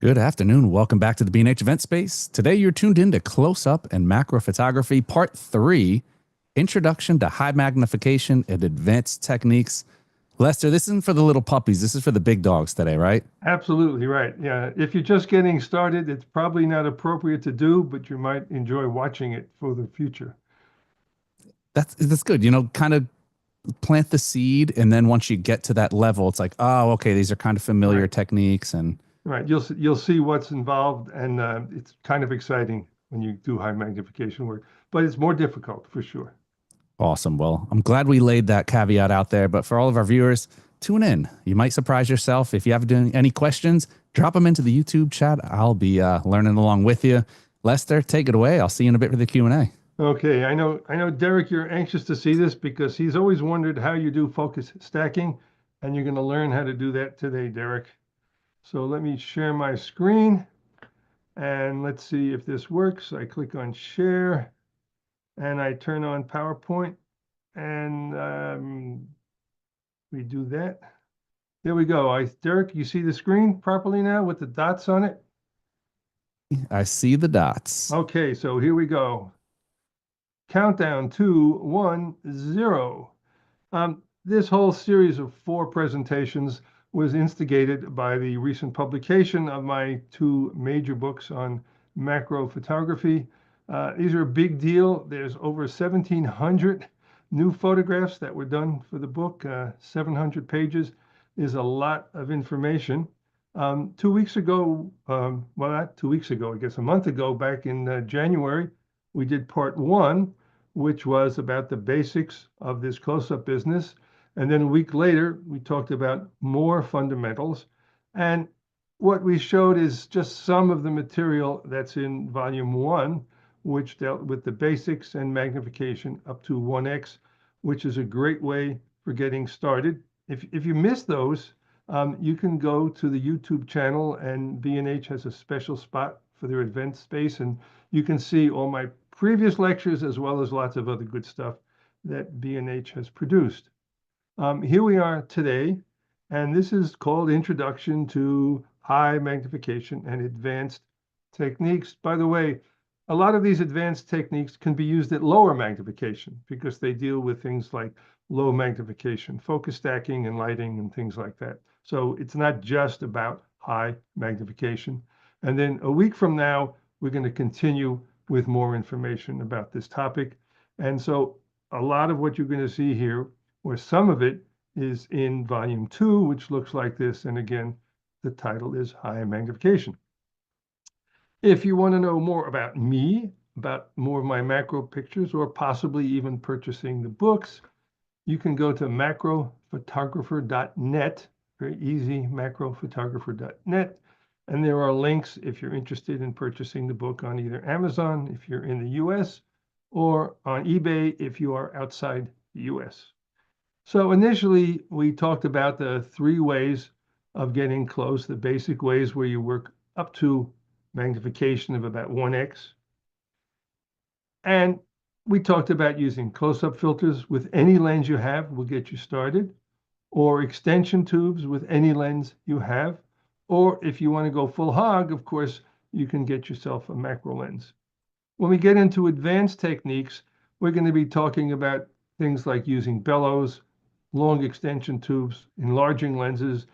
Good afternoon. Welcome back to the B&H Event Space. Today you're tuned in to Close-Up and Macro Photography, Part 3, Introduction to High Magnification and Advanced Techniques. Lester, this isn't for the little puppies. This is for the big dogs today, right? Absolutely right. Yeah. If you're just getting started, it's probably not appropriate to do, but you might enjoy watching it for the future. That's good. You know, kind of plant the seed, and then once you get to that level, it's like, oh, okay, these are kind of familiar Right. techniques. And Right. You'll see what's involved, and it's kind of exciting when you do high magnification work, but it's more difficult for sure. awesome. Well, I'm glad we laid that caveat out there. But for all of our viewers, tune in. You might surprise yourself. If you have any questions, drop them into the YouTube chat. I'll be learning along with you. Lester, take it away. I'll see you in a bit for the Q&A. Okay, I know, Derek, you're anxious to see this because he's always wondered how you do focus stacking, and you're going to learn how to do that today, Derek. So let me share my screen, and let's see if this works. I click on share, and I turn on PowerPoint, and we do that. There we go. Derek, you see the screen properly now with the dots on it? I see the dots. Okay, so here we go. Countdown to 1, 0. This whole series of 4 presentations was instigated by the recent publication of my 2 major books on macro photography. These are a big deal. There's over 1,700 new photographs that were done for the book. 700 pages is a lot of information. 2 weeks ago, well, not 2 weeks ago, I guess a month ago, back in January, we did part 1, which was about the basics of this close-up business. And then a week later, we talked about more fundamentals. And what we showed is just some of the material that's in volume 1, which dealt with the basics and magnification up to 1x, which is a great way for getting started. If you missed those, you can go to the YouTube channel, and B&H has a special spot for their event space, and you can see all my previous lectures as well as lots of other good stuff that B&H has produced. Here we are today, and this is called Introduction to High Magnification and Advanced Techniques. By the way, a lot of these advanced techniques can be used at lower magnification because they deal with things like low magnification, focus stacking and lighting and things like that. So it's not just about high magnification. And then a week from now, we're going to continue with more information about this topic. And so a lot of what you're going to see here, or some of it, is in volume 2, which looks like this. And again, the title is High Magnification. If you want to know more about me, about more of my macro pictures, or possibly even purchasing the books, you can go to macrophotographer.net, very easy, macrophotographer.net. And there are links if you're interested in purchasing the book on either Amazon if you're in the US, or on eBay if you are outside the US. So initially, we talked about the 3 ways of getting close, the basic ways where you work up to magnification of about 1x. And we talked about using close-up filters with any lens you have will get you started, or extension tubes with any lens you have. Or if you want to go full hog, of course, you can get yourself a macro lens. When we get into advanced techniques, we're going to be talking about things like using bellows, long extension tubes, enlarging lenses,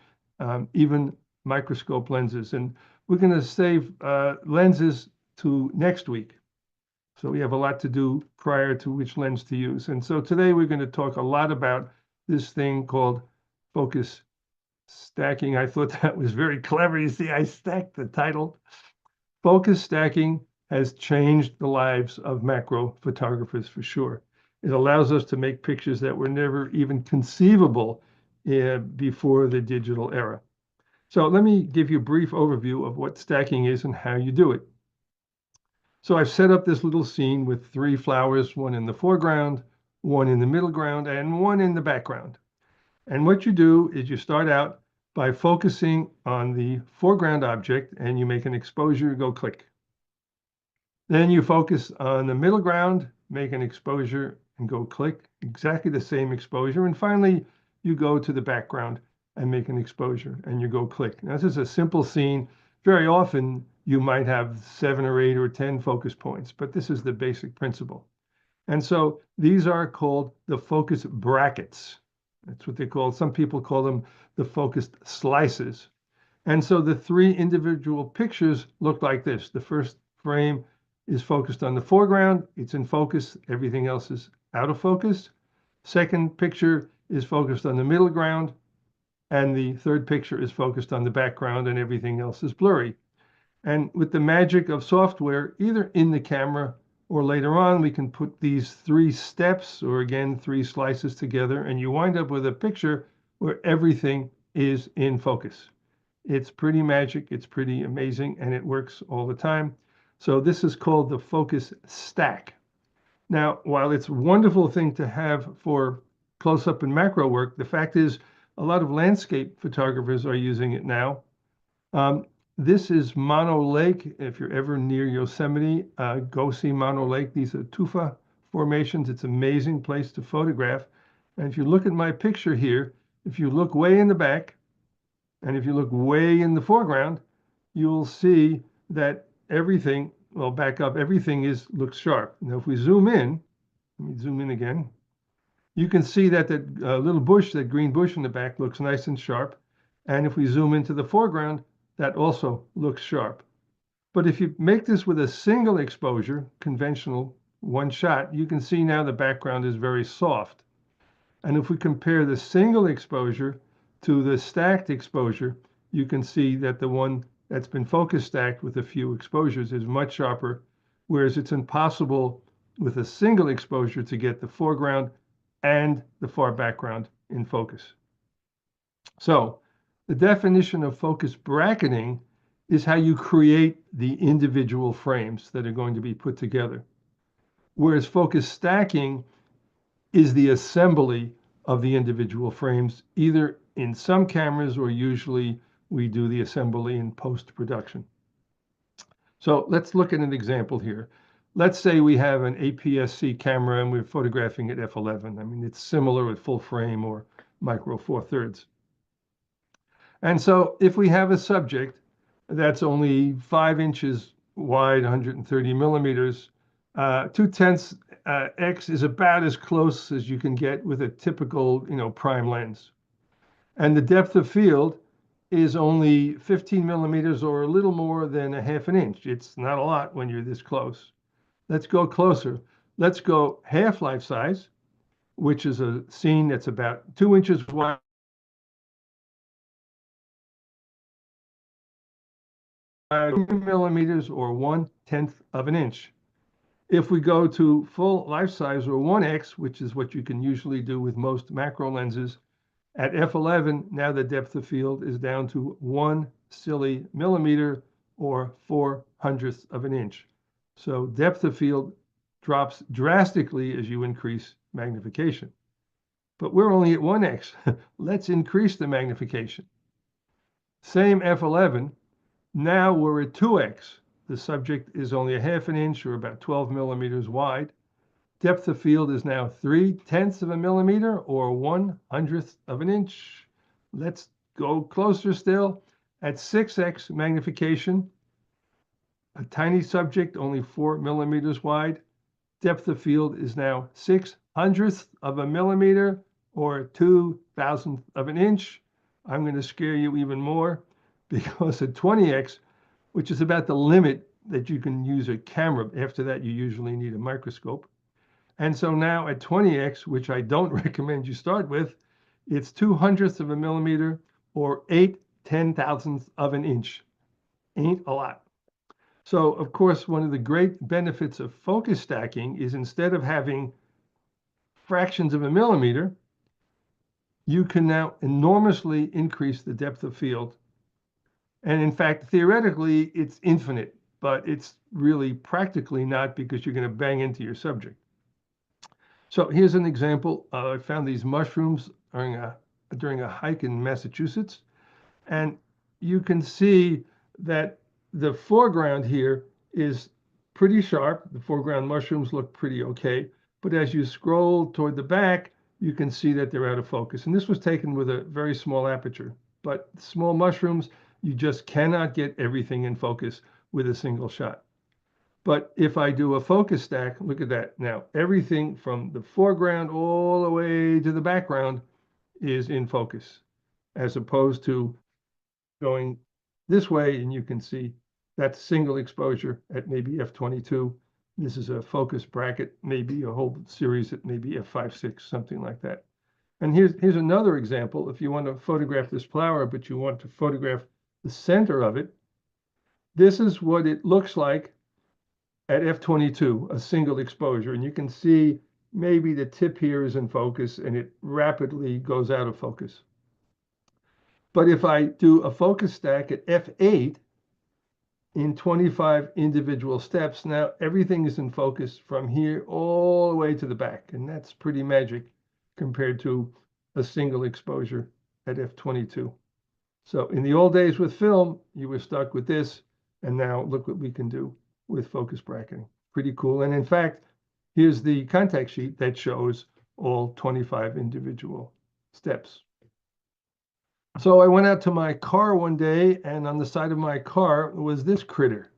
even microscope lenses. And we're going to save lenses to next week. So we have a lot to do prior to which lens to use. And so today we're going to talk a lot about this thing called focus stacking. I thought that was very clever. You see, I stacked the title. Focus stacking has changed the lives of macro photographers for sure. It allows us to make pictures that were never even conceivable before the digital era. So let me give you a brief overview of what stacking is and how you do it. So I've set up this little scene with 3 flowers, one in the foreground, one in the middle ground, and one in the background. And what you do is you start out by focusing on the foreground object, and you make an exposure, go click. Then you focus on the middle ground, make an exposure, and go click, exactly the same exposure. And finally, you go to the background and make an exposure, and you go click. Now, this is a simple scene. Very often you might have 7 or 8 or 10 focus points, but this is the basic principle. And so these are called the focus brackets. That's what they call, some people call them the focused slices. And so the 3 individual pictures look like this. The first frame is focused on the foreground, it's in focus, everything else is out of focus. Second picture is focused on the middle ground, and the third picture is focused on the background, and everything else is blurry. And with the magic of software, either in the camera or later on, we can put these 3 steps, or again, 3 slices together, and you wind up with a picture where everything is in focus. It's pretty magic, it's pretty amazing, and it works all the time. So this is called the focus stack. Now, while it's a wonderful thing to have for close-up and macro work, the fact is a lot of landscape photographers are using it now. This is Mono Lake. If you're ever near Yosemite, go see Mono Lake. These are tufa formations. It's an amazing place to photograph. And if you look at my picture here, if you look way in the back, and if you look way in the foreground, you'll see that everything, well, back up, everything looks sharp. Now, if we zoom in, let me zoom in again, you can see that that little bush, that green bush in the back, looks nice and sharp. And if we zoom into the foreground, that also looks sharp. But if you make this with a single exposure, conventional one shot, you can see now the background is very soft. And if we compare the single exposure to the stacked exposure, you can see that the one that's been focus stacked with a few exposures is much sharper, whereas it's impossible with a single exposure to get the foreground and the far background in focus. So the definition of focus bracketing is how you create the individual frames that are going to be put together, whereas focus stacking is the assembly of the individual frames, either in some cameras or usually we do the assembly in post-production. So let's look at an example here. Let's say we have an APS-C camera and we're photographing at f11. I mean, it's similar with full frame or micro four thirds. And so if we have a subject that's only 5 inches wide, 130 millimeters, 2/10 X is about as close as you can get with a typical, prime lens. And the depth of field is only 15 millimeters or a little more than a half an inch. It's not a lot when you're this close. Let's go closer. Let's go half life size, which is a scene that's about 2 inches wide. Millimeters or 1/10 of an inch. If we go to full life size or 1x, which is what you can usually do with most macro lenses, at f11, now the depth of field is down to 1 silly millimeter or 4/100th of an inch. So depth of field drops drastically as you increase magnification. But we're only at 1x. Let's increase the magnification. Same f11. Now we're at 2x. The subject is only a half an inch or about 12 millimeters wide. Depth of field is now 3/10 of a millimeter or 1/100th of an inch. Let's go closer still. At 6x magnification, a tiny subject, only 4 millimeters wide. Depth of field is now 6/100th of a millimeter or 2/1000th of an inch. I'm going to scare you even more because at 20x, which is about the limit that you can use a camera. After that, you usually need a microscope. And so now at 20x, which I don't recommend you start with, it's 2/100th of a millimeter or 8/10,000th of an inch. Ain't a lot. So of course, one of the great benefits of focus stacking is instead of having fractions of a millimeter, you can now enormously increase the depth of field. And in fact, theoretically, it's infinite, but it's really practically not because you're going to bang into your subject. So here's an example. I found these mushrooms during a hike in Massachusetts. And you can see that the foreground here is pretty sharp. The foreground mushrooms look pretty okay. But as you scroll toward the back, you can see that they're out of focus. And this was taken with a very small aperture. But small mushrooms, You just cannot get everything in focus with a single shot. But if I do a focus stack, look at that. Now, everything from the foreground all the way to the background is in focus, as opposed to going this way, and you can see that's single exposure at maybe f22. This is a focus bracket, maybe a whole series at maybe f5.6, something like that. And here's another example. If you want to photograph this flower, but you want to photograph the center of it, this is what it looks like at f22, a single exposure. And you can see maybe the tip here is in focus and it rapidly goes out of focus. But if I do a focus stack at f8 in 25 individual steps, now everything is in focus from here all the way to the back. And that's pretty magic compared to a single exposure at f22. So in the old days with film, you were stuck with this. And now look what we can do with focus bracketing. Pretty cool. And in fact, here's the contact sheet that shows all 25 individual steps. So I went out to my car one day, and on the side of my car was this critter.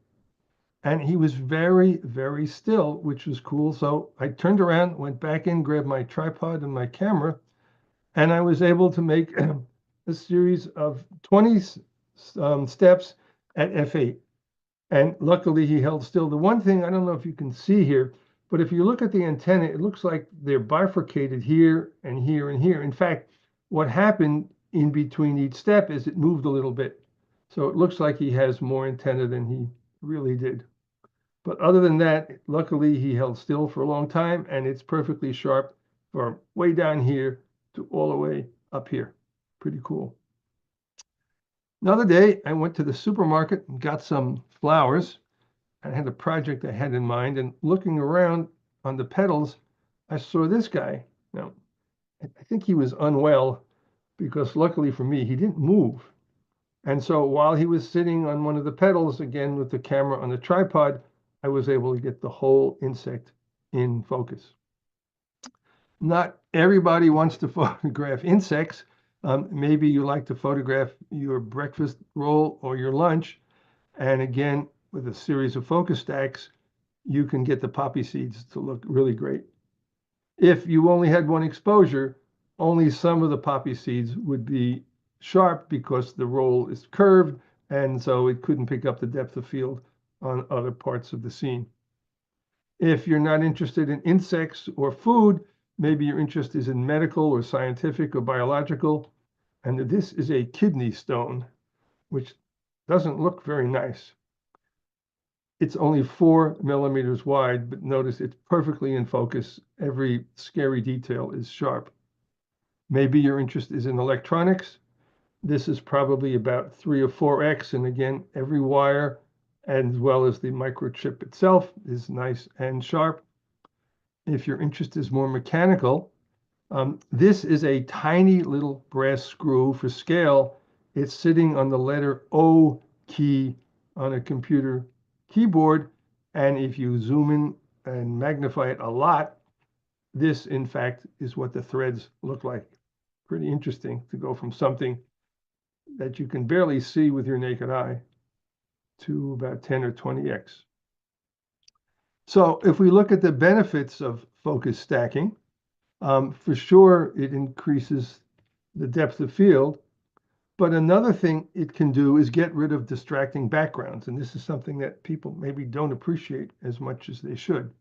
And he was very, very still, which was cool. So I turned around, went back in, grabbed my tripod and my camera, and I was able to make a series of 20 steps at f8. And luckily he held still. The one thing, I don't know if you can see here, but if you look at the antenna, it looks like they're bifurcated here and here and here. In fact, what happened in between each step is it moved a little bit. So it looks like he has more antenna than he really did. But other than that, luckily he held still for a long time, and it's perfectly sharp from way down here to all the way up here. Pretty cool. Another day, I went to the supermarket and got some flowers. I had a project I had in mind, and looking around on the petals, I saw this guy. Now, I think he was unwell because luckily for me, he didn't move. And so while he was sitting on one of the petals, again with the camera on the tripod, I was able to get the whole insect in focus. Not everybody wants to photograph insects. Maybe you like to photograph your breakfast roll or your lunch. And again, with a series of focus stacks, you can get the poppy seeds to look really great. If you only had one exposure, only some of the poppy seeds would be sharp because the roll is curved, and so it couldn't pick up the depth of field on other parts of the scene. If you're not interested in insects or food, maybe your interest is in medical or scientific or biological. And this is a kidney stone, which doesn't look very nice. It's only 4 millimeters wide, but notice it's perfectly in focus. Every scary detail is sharp. Maybe your interest is in electronics. This is probably about 3 or 4x. And again, every wire, as well as the microchip itself, is nice and sharp. If your interest is more mechanical, this is a tiny little brass screw for scale. It's sitting on the letter O key on a computer keyboard. And if you zoom in and magnify it a lot, this, in fact, is what the threads look like. Pretty interesting to go from something that you can barely see with your naked eye to about 10 or 20x. So if we look at the benefits of focus stacking, for sure, it increases the depth of field. But another thing it can do is get rid of distracting backgrounds. And this is something that people maybe don't appreciate as much as they should.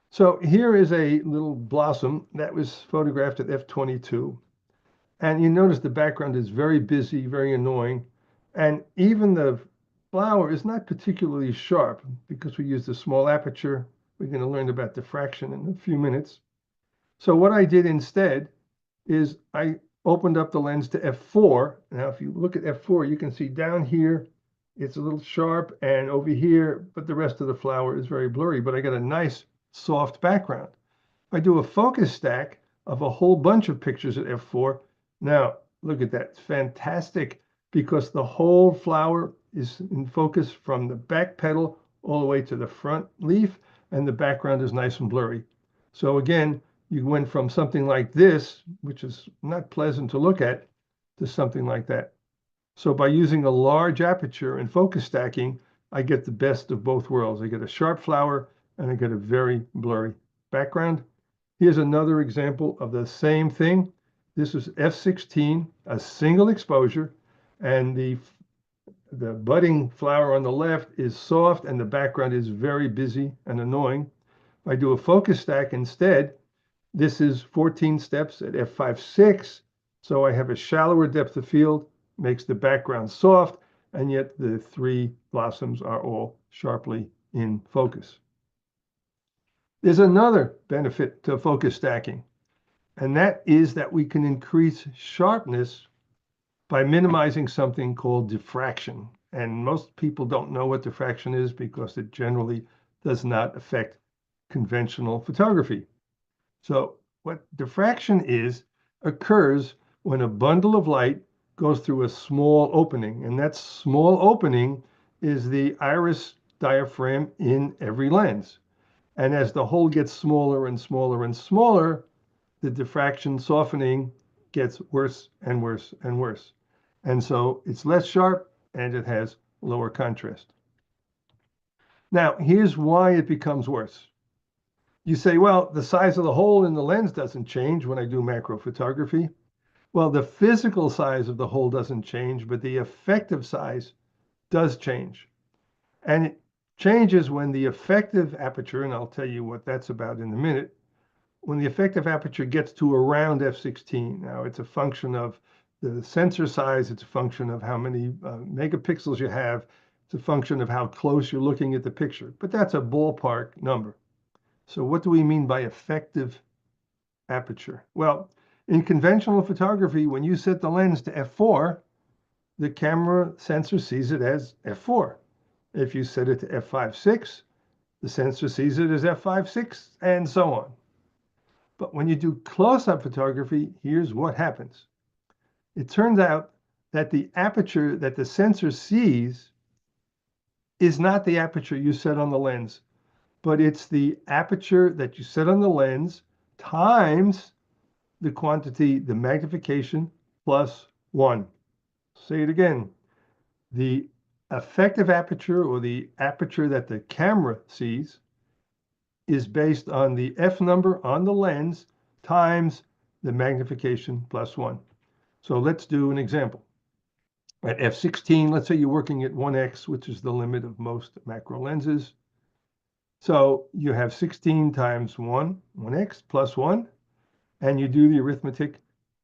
So here is a little blossom that was photographed at f22. And you notice the background is very busy, very annoying. And even the flower is not particularly sharp because we used a small aperture. We're going to learn about diffraction in a few minutes. So what I did instead is I opened up the lens to f4. Now, if you look at f4, you can see down here, it's a little sharp, and over here, but the rest of the flower is very blurry, but I got a nice soft background. If I do a focus stack of a whole bunch of pictures at f4, now look at that, it's fantastic because the whole flower is in focus from the back petal all the way to the front leaf, and the background is nice and blurry. So again, you went from something like this, which is not pleasant to look at, to something like that. So by using a large aperture and focus stacking, I get the best of both worlds. I get a sharp flower and I get a very blurry background. Here's another example of the same thing. This is f16, a single exposure, and the budding flower on the left is soft and the background is very busy and annoying. If I do a focus stack instead, this is 14 steps at f5.6, so I have a shallower depth of field, makes the background soft, and yet the three blossoms are all sharply in focus. There's another benefit to focus stacking, and that is that we can increase sharpness by minimizing something called diffraction. And most people don't know what diffraction is because it generally does not affect conventional photography. So what diffraction is occurs when a bundle of light goes through a small opening, and that small opening is the iris diaphragm in every lens. And as the hole gets smaller and smaller and smaller, the diffraction softening gets worse and worse and worse. And so it's less sharp and it has lower contrast. Now, here's why it becomes worse. You say, well, the size of the hole in the lens doesn't change when I do macro photography. Well, the physical size of the hole doesn't change, but the effective size does change. And it changes when the effective aperture, and I'll tell you what that's about in a minute, when the effective aperture gets to around f16. Now, it's a function of the sensor size, it's a function of how many megapixels you have, it's a function of how close you're looking at the picture, but that's a ballpark number. So what do we mean by effective aperture? Well, in conventional photography, when you set the lens to f4, the camera sensor sees it as f4. If you set it to f5.6, the sensor sees it as f5.6, and so on. But when you do close-up photography, here's what happens. It turns out that the aperture that the sensor sees is not the aperture you set on the lens, but it's the aperture that you set on the lens times the quantity, the magnification, plus 1. Say it again. The effective aperture, or the aperture that the camera sees, is based on the f number on the lens times the magnification plus 1. So let's do an example. At f16, let's say you're working at 1x, which is the limit of most macro lenses. So you have 16 times 1x plus 1, and you do the arithmetic,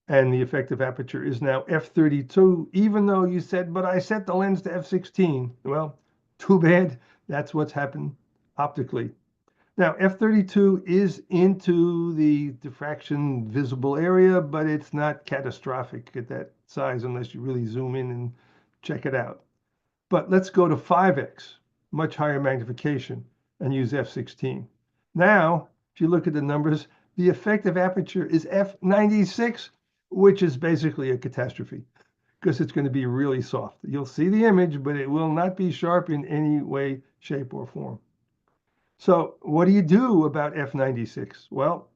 and the effective aperture is now f32, even though you said, but I set the lens to f16. Well, too bad. That's what's happened optically. Now, f32 is into the diffraction visible area, but it's not catastrophic at that size unless you really zoom in and check it out. But let's go to 5x, much higher magnification, and use f16. Now, if you look at the numbers, the effective aperture is f96, which is basically a catastrophe because it's going to be really soft. You'll see the image, but it will not be sharp in any way, shape, or form. So what do you do about f96? Well,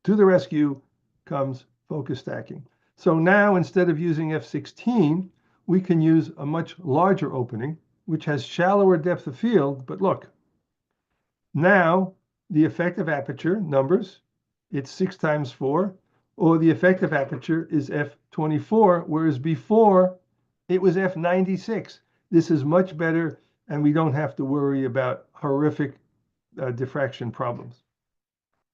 to the rescue comes focus stacking. So now instead of using f16, we can use a much larger opening, which has shallower depth of field. But look, now the effective aperture numbers, it's 6 times 4, or the effective aperture is f24, whereas before it was f96. This is much better, and we don't have to worry about horrific diffraction problems.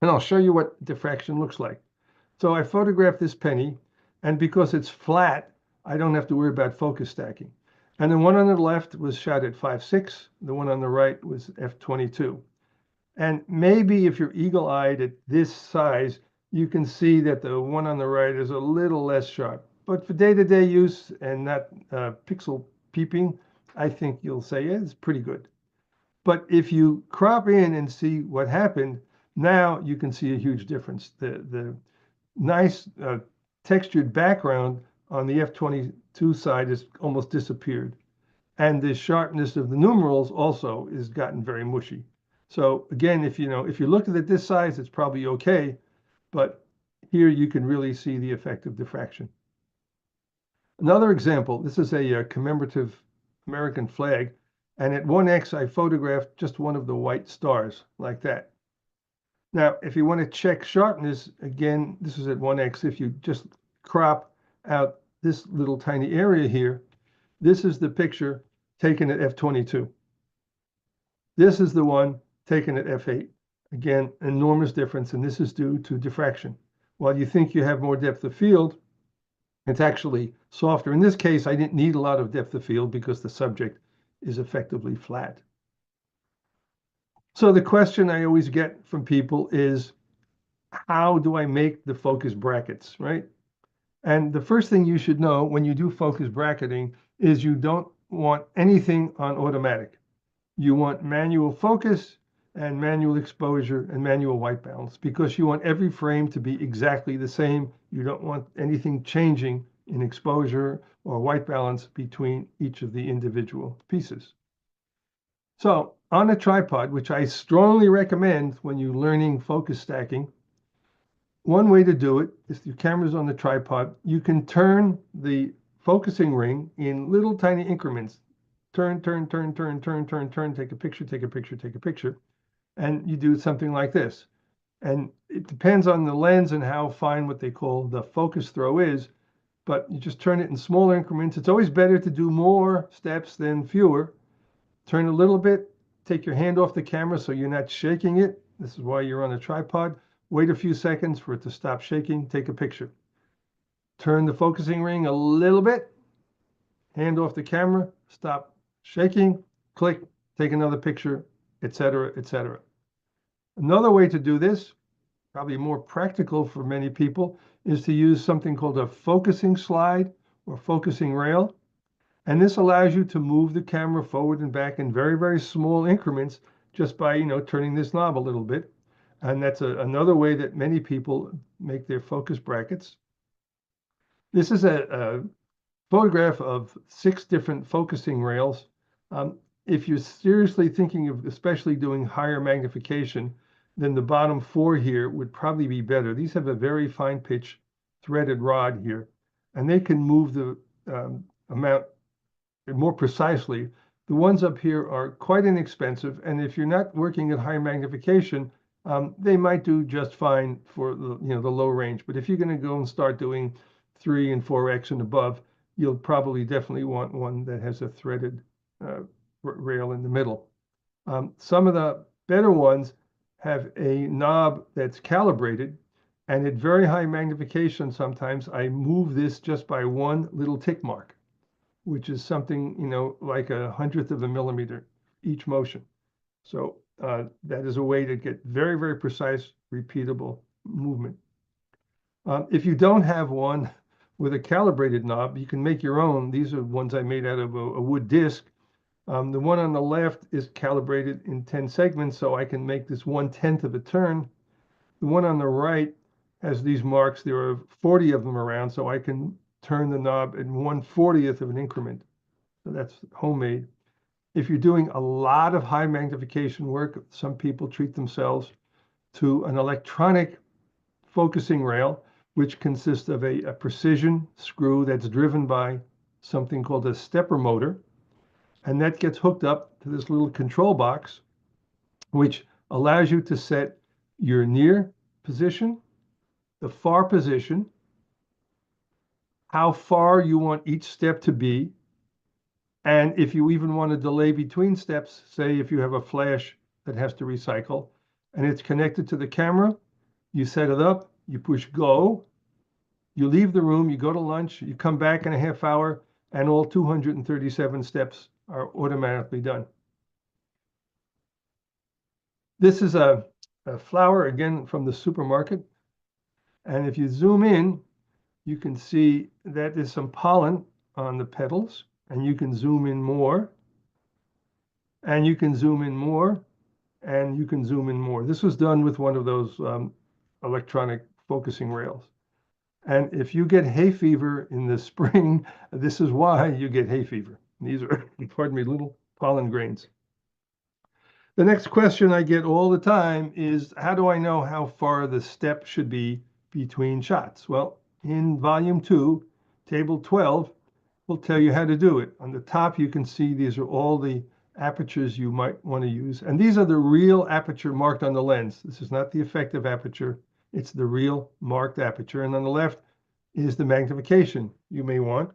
And I'll show you what diffraction looks like. So I photographed this penny, and because it's flat, I don't have to worry about focus stacking. And the one on the left was shot at 5.6. The one on the right was f22. And maybe if you're eagle-eyed at this size, you can see that the one on the right is a little less sharp. But for day-to-day use and not pixel peeping, I think you'll say it's pretty good. But if you crop in and see what happened, now you can see a huge difference. The nice textured background on the f22 side has almost disappeared. And the sharpness of the numerals also has gotten very mushy. So again, if you look at it this size, it's probably okay. But here you can really see the effect of diffraction. Another example, this is a commemorative American flag, and at 1x I photographed just one of the white stars like that. Now, if you want to check sharpness, again, this is at 1x. If you just crop out this little tiny area here, this is the picture taken at f22. This is the one taken at f8. Again, enormous difference, and this is due to diffraction. While you think you have more depth of field, it's actually softer. In this case, I didn't need a lot of depth of field because the subject is effectively flat. So the question I always get from people is, how do I make the focus brackets, right? And the first thing you should know when you do focus bracketing is you don't want anything on automatic. You want manual focus and manual exposure and manual white balance, because you want every frame to be exactly the same. You don't want anything changing in exposure or white balance between each of the individual pieces. So on a tripod, which I strongly recommend when you're learning focus stacking, one way to do it is your camera's on the tripod. You can turn the focusing ring in little tiny increments. Turn, turn, turn, turn, turn, turn, turn, take a picture, take a picture, take a picture. And you do something like this. And it depends on the lens and how fine what they call the focus throw is, but you just turn it in smaller increments. It's always better to do more steps than fewer. Turn a little bit, take your hand off the camera so you're not shaking it. This is why you're on a tripod. Wait a few seconds for it to stop shaking, take a picture. Turn the focusing ring a little bit, hand off the camera, stop shaking, click, take another picture, etc., etc. Another way to do this, probably more practical for many people, is to use something called a focusing slide or focusing rail. And this allows you to move the camera forward and back in very, very small increments just by, turning this knob a little bit. And that's another way that many people make their focus brackets. This is a photograph of 6 different focusing rails. If you're seriously thinking of especially doing higher magnification, then the bottom 4 here would probably be better. These have a very fine pitch threaded rod here, and they can move the amount more precisely. The ones up here are quite inexpensive, and if you're not working at high magnification, they might do just fine for the low range. But if you're going to go and start doing 3 and 4x and above, you'll probably definitely want one that has a threaded rail in the middle. Some of the better ones have a knob that's calibrated, and at very high magnification, sometimes I move this just by one little tick mark, which is something, like 1/100th of a millimeter each motion. So that is a way to get very, very precise, repeatable movement. If you don't have one with a calibrated knob, you can make your own. These are ones I made out of a wood disc. The one on the left is calibrated in 10 segments, so I can make this 1/10th of a turn. The one on the right has these marks. There are 40 of them around, so I can turn the knob in 1/40th of an increment. So that's homemade. If you're doing a lot of high magnification work, some people treat themselves to an electronic focusing rail, which consists of a precision screw that's driven by something called a stepper motor. And that gets hooked up to this little control box, which allows you to set your near position, the far position, how far you want each step to be, and if you even want to delay between steps, say if you have a flash that has to recycle, and it's connected to the camera, you set it up, you push go, you leave the room, you go to lunch, you come back in a half hour, and all 237 steps are automatically done. This is a flower, again, from the supermarket. And if you zoom in, you can see that there's some pollen on the petals, and you can zoom in more, and you can zoom in more, and you can zoom in more. This was done with one of those electronic focusing rails. And if you get hay fever in the spring, this is why you get hay fever. These are, pardon me, little pollen grains. The next question I get all the time is, how do I know how far the step should be between shots? Well, in volume 2, table 12, will tell you how to do it. On the top, you can see these are all the apertures you might want to use. And these are the real aperture marked on the lens. This is not the effective aperture. It's the real marked aperture. And on the left is the magnification you may want.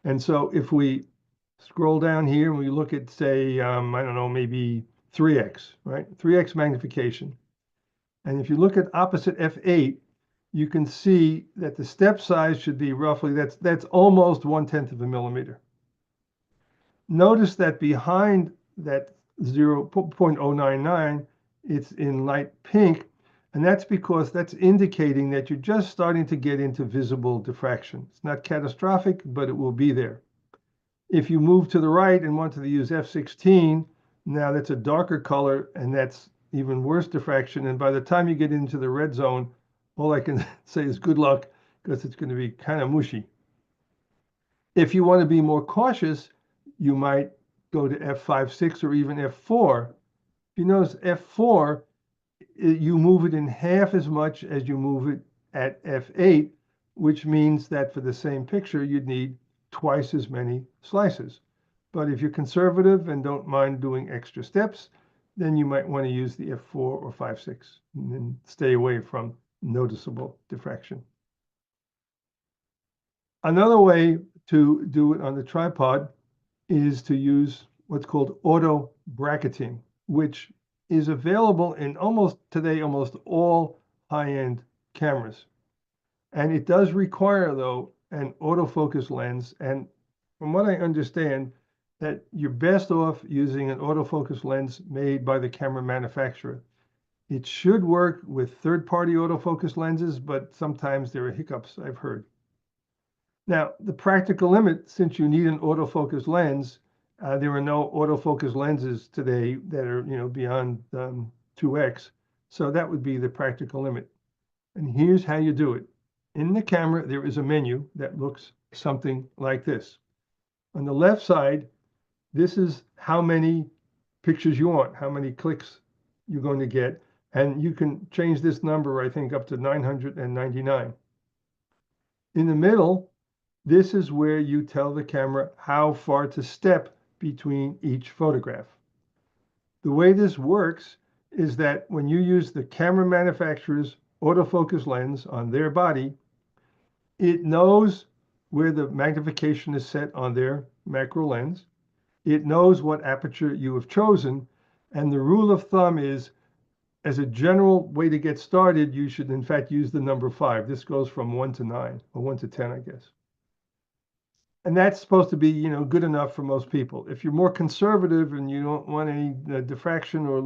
And so if we scroll down here and we look at, say, I don't know, maybe 3x, right? 3x magnification. And if you look at opposite f8, you can see that the step size should be roughly, that's almost 1/10 of a millimeter. Notice that behind that 0.099, it's in light pink, and that's because that's indicating that you're just starting to get into visible diffraction. It's not catastrophic, but it will be there. If you move to the right and want to use f16, now that's a darker color, and that's even worse diffraction. And by the time you get into the red zone, all I can say is good luck, because it's going to be kind of mushy. If you want to be more cautious, you might go to f5.6 or even f4. You notice f4, you move it in half as much as you move it at f8, which means that for the same picture, you'd need twice as many slices. But if you're conservative and don't mind doing extra steps, then you might want to use the f4 or 5.6 and then stay away from noticeable diffraction. Another way to do it on the tripod is to use what's called auto bracketing, which is available in almost all high-end cameras. And it does require, though, an autofocus lens. And from what I understand, that you're best off using an autofocus lens made by the camera manufacturer. It should work with third-party autofocus lenses, but sometimes there are hiccups, I've heard. Now, the practical limit, since you need an autofocus lens, there are no autofocus lenses today that are, beyond 2x. So that would be the practical limit. And here's how you do it. In the camera, there is a menu that looks something like this. On the left side, this is how many pictures you want, how many clicks you're going to get. And you can change this number, I think, up to 999. In the middle, this is where you tell the camera how far to step between each photograph. The way this works is that when you use the camera manufacturer's autofocus lens on their body, it knows where the magnification is set on their macro lens. It knows what aperture you have chosen. And the rule of thumb is, as a general way to get started, you should in fact use the number 5. This goes from 1 to 9, or 1 to 10, I guess. And that's supposed to be, good enough for most people. If you're more conservative and you don't want any diffraction or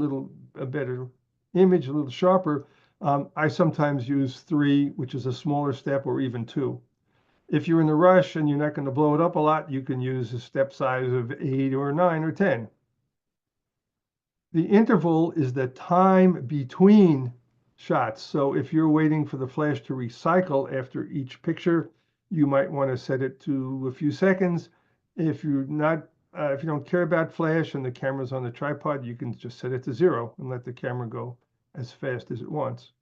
a better image, a little sharper, I sometimes use 3, which is a smaller step, or even 2. If you're in a rush and you're not going to blow it up a lot, you can use a step size of 8 or 9 or 10. The interval is the time between shots. So if you're waiting for the flash to recycle after each picture, you might want to set it to a few seconds. If you're not, if you don't care about flash and the camera's on the tripod, you can just set it to 0 and let the camera go as fast as it wants.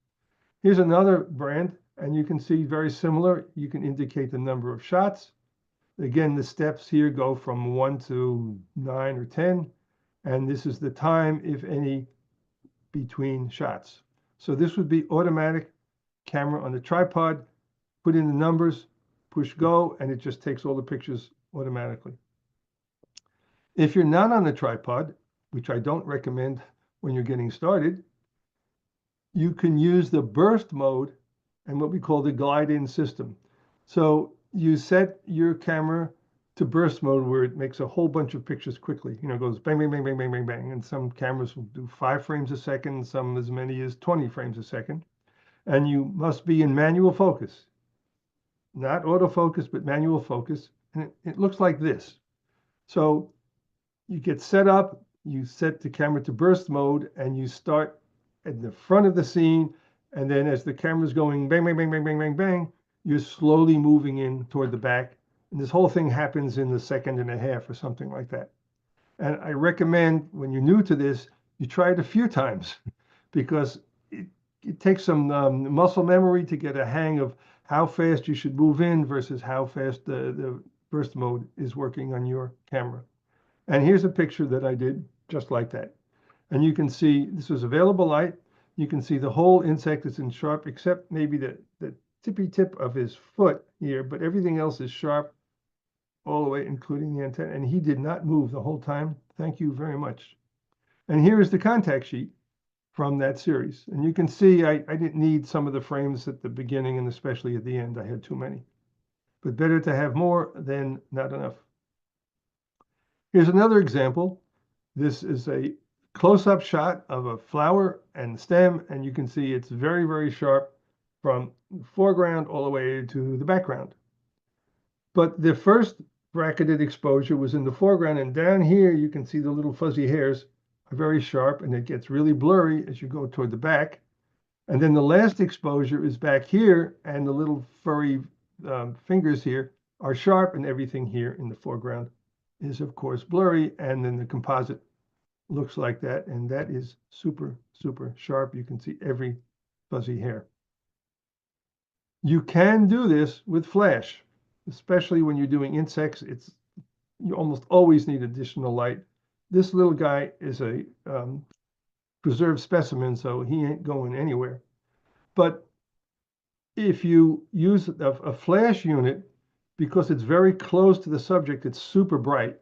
Here's another brand, and you can see very similar. You can indicate the number of shots. Again, the steps here go from 1 to 9 or 10, and this is the time, if any, between shots. So this would be automatic camera on the tripod, put in the numbers, push go, and it just takes all the pictures automatically. If you're not on the tripod, which I don't recommend when you're getting started, you can use the burst mode and what we call the glide-in system. So you set your camera to burst mode where it makes a whole bunch of pictures quickly. It goes bang, bang, bang, bang, bang, bang, bang. And some cameras will do 5 frames a second, some as many as 20 frames a second. And you must be in manual focus. Not autofocus, but manual focus. And it looks like this. So you get set up, you set the camera to burst mode, and you start at the front of the scene. And then as the camera's going bang, bang, bang, bang, bang, bang, bang, you're slowly moving in toward the back. And this whole thing happens in a second and a half or something like that. And I recommend when you're new to this, you try it a few times because it takes some muscle memory to get a hang of how fast you should move in versus how fast the burst mode is working on your camera. And here's a picture that I did just like that. And you can see this was available light. You can see the whole insect is in sharp, except maybe the tippy tip of his foot here, but everything else is sharp all the way, including the antenna. And he did not move the whole time. Thank you very much. And here is the contact sheet from that series. And you can see I didn't need some of the frames at the beginning and especially at the end. I had too many. But better to have more than not enough. Here's another example. This is a close-up shot of a flower and stem, and you can see it's very, very sharp from the foreground all the way to the background. But the first bracketed exposure was in the foreground, and down here you can see the little fuzzy hairs are very sharp, and it gets really blurry as you go toward the back. And then the last exposure is back here, and the little furry fingers here are sharp, and everything here in the foreground is, of course, blurry, and then the composite looks like that, and that is super, super sharp. You can see every fuzzy hair. You can do this with flash, especially when you're doing insects. You almost always need additional light. This little guy is a preserved specimen, so he ain't going anywhere. But if you use a flash unit, because it's very close to the subject, it's super bright.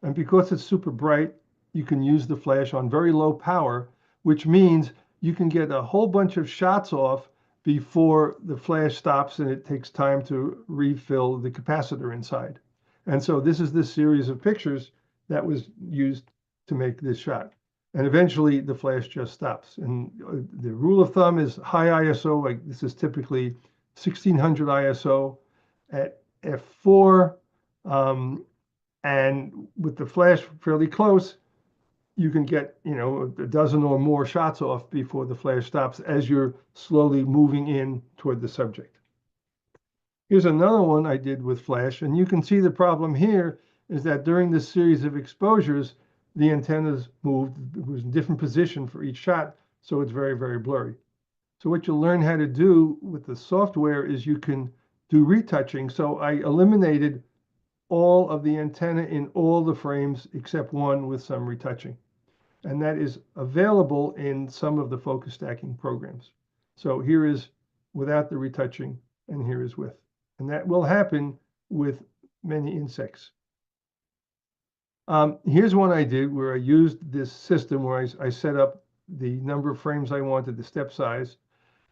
And because it's super bright, you can use the flash on very low power, which means you can get a whole bunch of shots off before the flash stops and it takes time to refill the capacitor inside. And so this is the series of pictures that was used to make this shot. And eventually the flash just stops. And the rule of thumb is high ISO, like this is typically 1600 ISO at f4. And with the flash fairly close, you can get, a dozen or more shots off before the flash stops as you're slowly moving in toward the subject. Here's another one I did with flash, and you can see the problem here is that during this series of exposures, the antennas moved. It was in different position for each shot, so it's very, very blurry. So what you'll learn how to do with the software is you can do retouching. So I eliminated all of the antenna in all the frames except one with some retouching. And that is available in some of the focus stacking programs. So here is without the retouching, and here is with. And that will happen with many insects. Here's one I did where I used this system where I set up the number of frames I wanted, the step size.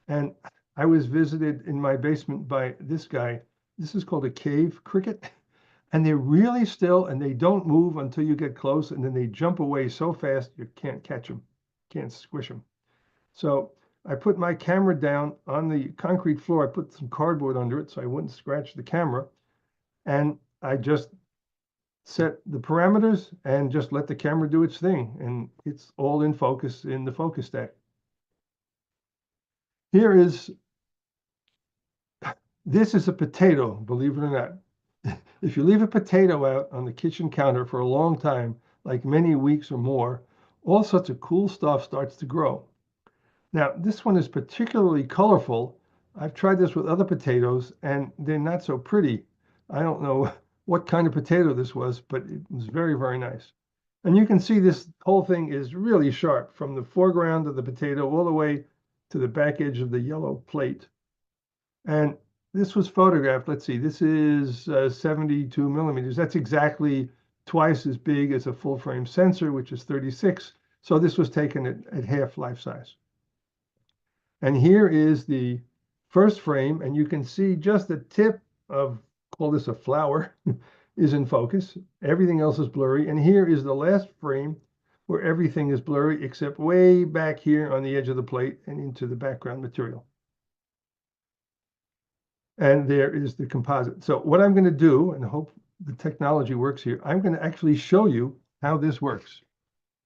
And I was visited in my basement by this guy. This is called a cave cricket. And they're really still, and they don't move until you get close, and then they jump away so fast you can't catch them, can't squish them. So I put my camera down on the concrete floor. I put some cardboard under it so I wouldn't scratch the camera. And I just set the parameters and just let the camera do its thing. And it's all in focus in the focus stack. This is a potato, believe it or not. If you leave a potato out on the kitchen counter for a long time, like many weeks or more, all sorts of cool stuff starts to grow. Now, this one is particularly colorful. I've tried this with other potatoes, and they're not so pretty. I don't know what kind of potato this was, but it was very, very nice. And you can see this whole thing is really sharp from the foreground of the potato all the way to the back edge of the yellow plate. And this was photographed. Let's see, this is 72 millimeters. That's exactly twice as big as a full frame sensor, which is 36. So this was taken at half life size. And here is the first frame, and you can see just the tip of, call this a flower, is in focus. Everything else is blurry. And here is the last frame where everything is blurry except way back here on the edge of the plate and into the background material. And there is the composite. So what I'm going to do, and I hope the technology works here, I'm going to actually show you how this works.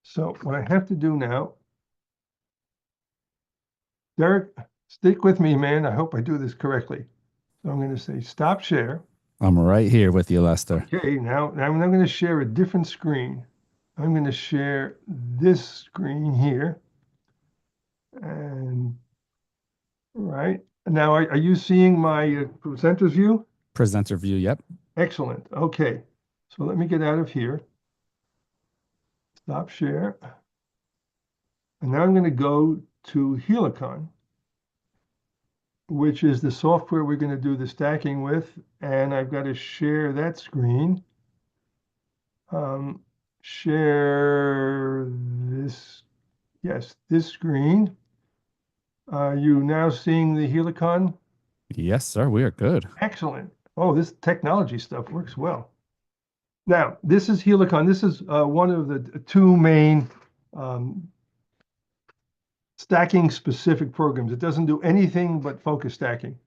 So what I have to do now, Derek, stick with me, man. I hope I do this correctly. So I'm going to say stop share. I'm right here with you, Lester. Okay, now I'm going to share a different screen. I'm going to share this screen here. And right. Now, are you seeing my presenter's view? Presenter view, yep. Excellent. Okay. So let me get out of here. Stop share. And now I'm going to go to Helicon, which is the software we're going to do the stacking with. And I've got to share that screen. Share this, yes, this screen. Are you now seeing the Helicon? Yes, sir. We are good. Excellent. Oh, this technology stuff works well. Now, this is Helicon. This is one of the two main um, stacking specific programs. It doesn't do anything but focus stacking.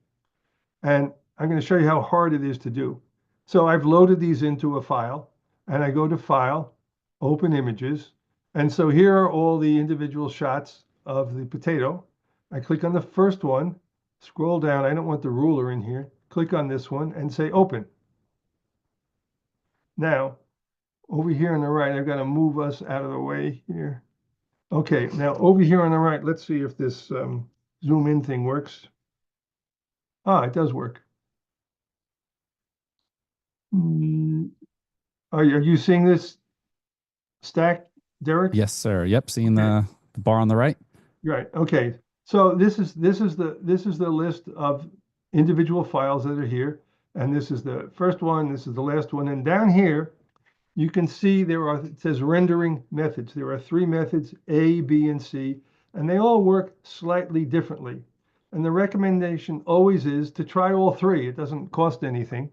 And I'm going to show you how hard it is to do. So I've loaded these into a file, and I go to File, Open Images. And so here are all the individual shots of the potato. I click on the first one, scroll down. I don't want the ruler in here. Click on this one and say Open. Now, over here on the right, I've got to move us out of the way here. Okay, now over here on the right, let's see if this zoom in thing works. Ah, it does work. Are you seeing this stack, Derek? Yes, sir. Yep. Seeing Okay. the bar on the right. Right. Okay. So this is the list of individual files that are here, and this is the first one. This is the last one, and down here you can see it says rendering methods. There are three methods, A, B, and C, and they all work slightly differently. And the recommendation always is to try all three. It doesn't cost anything.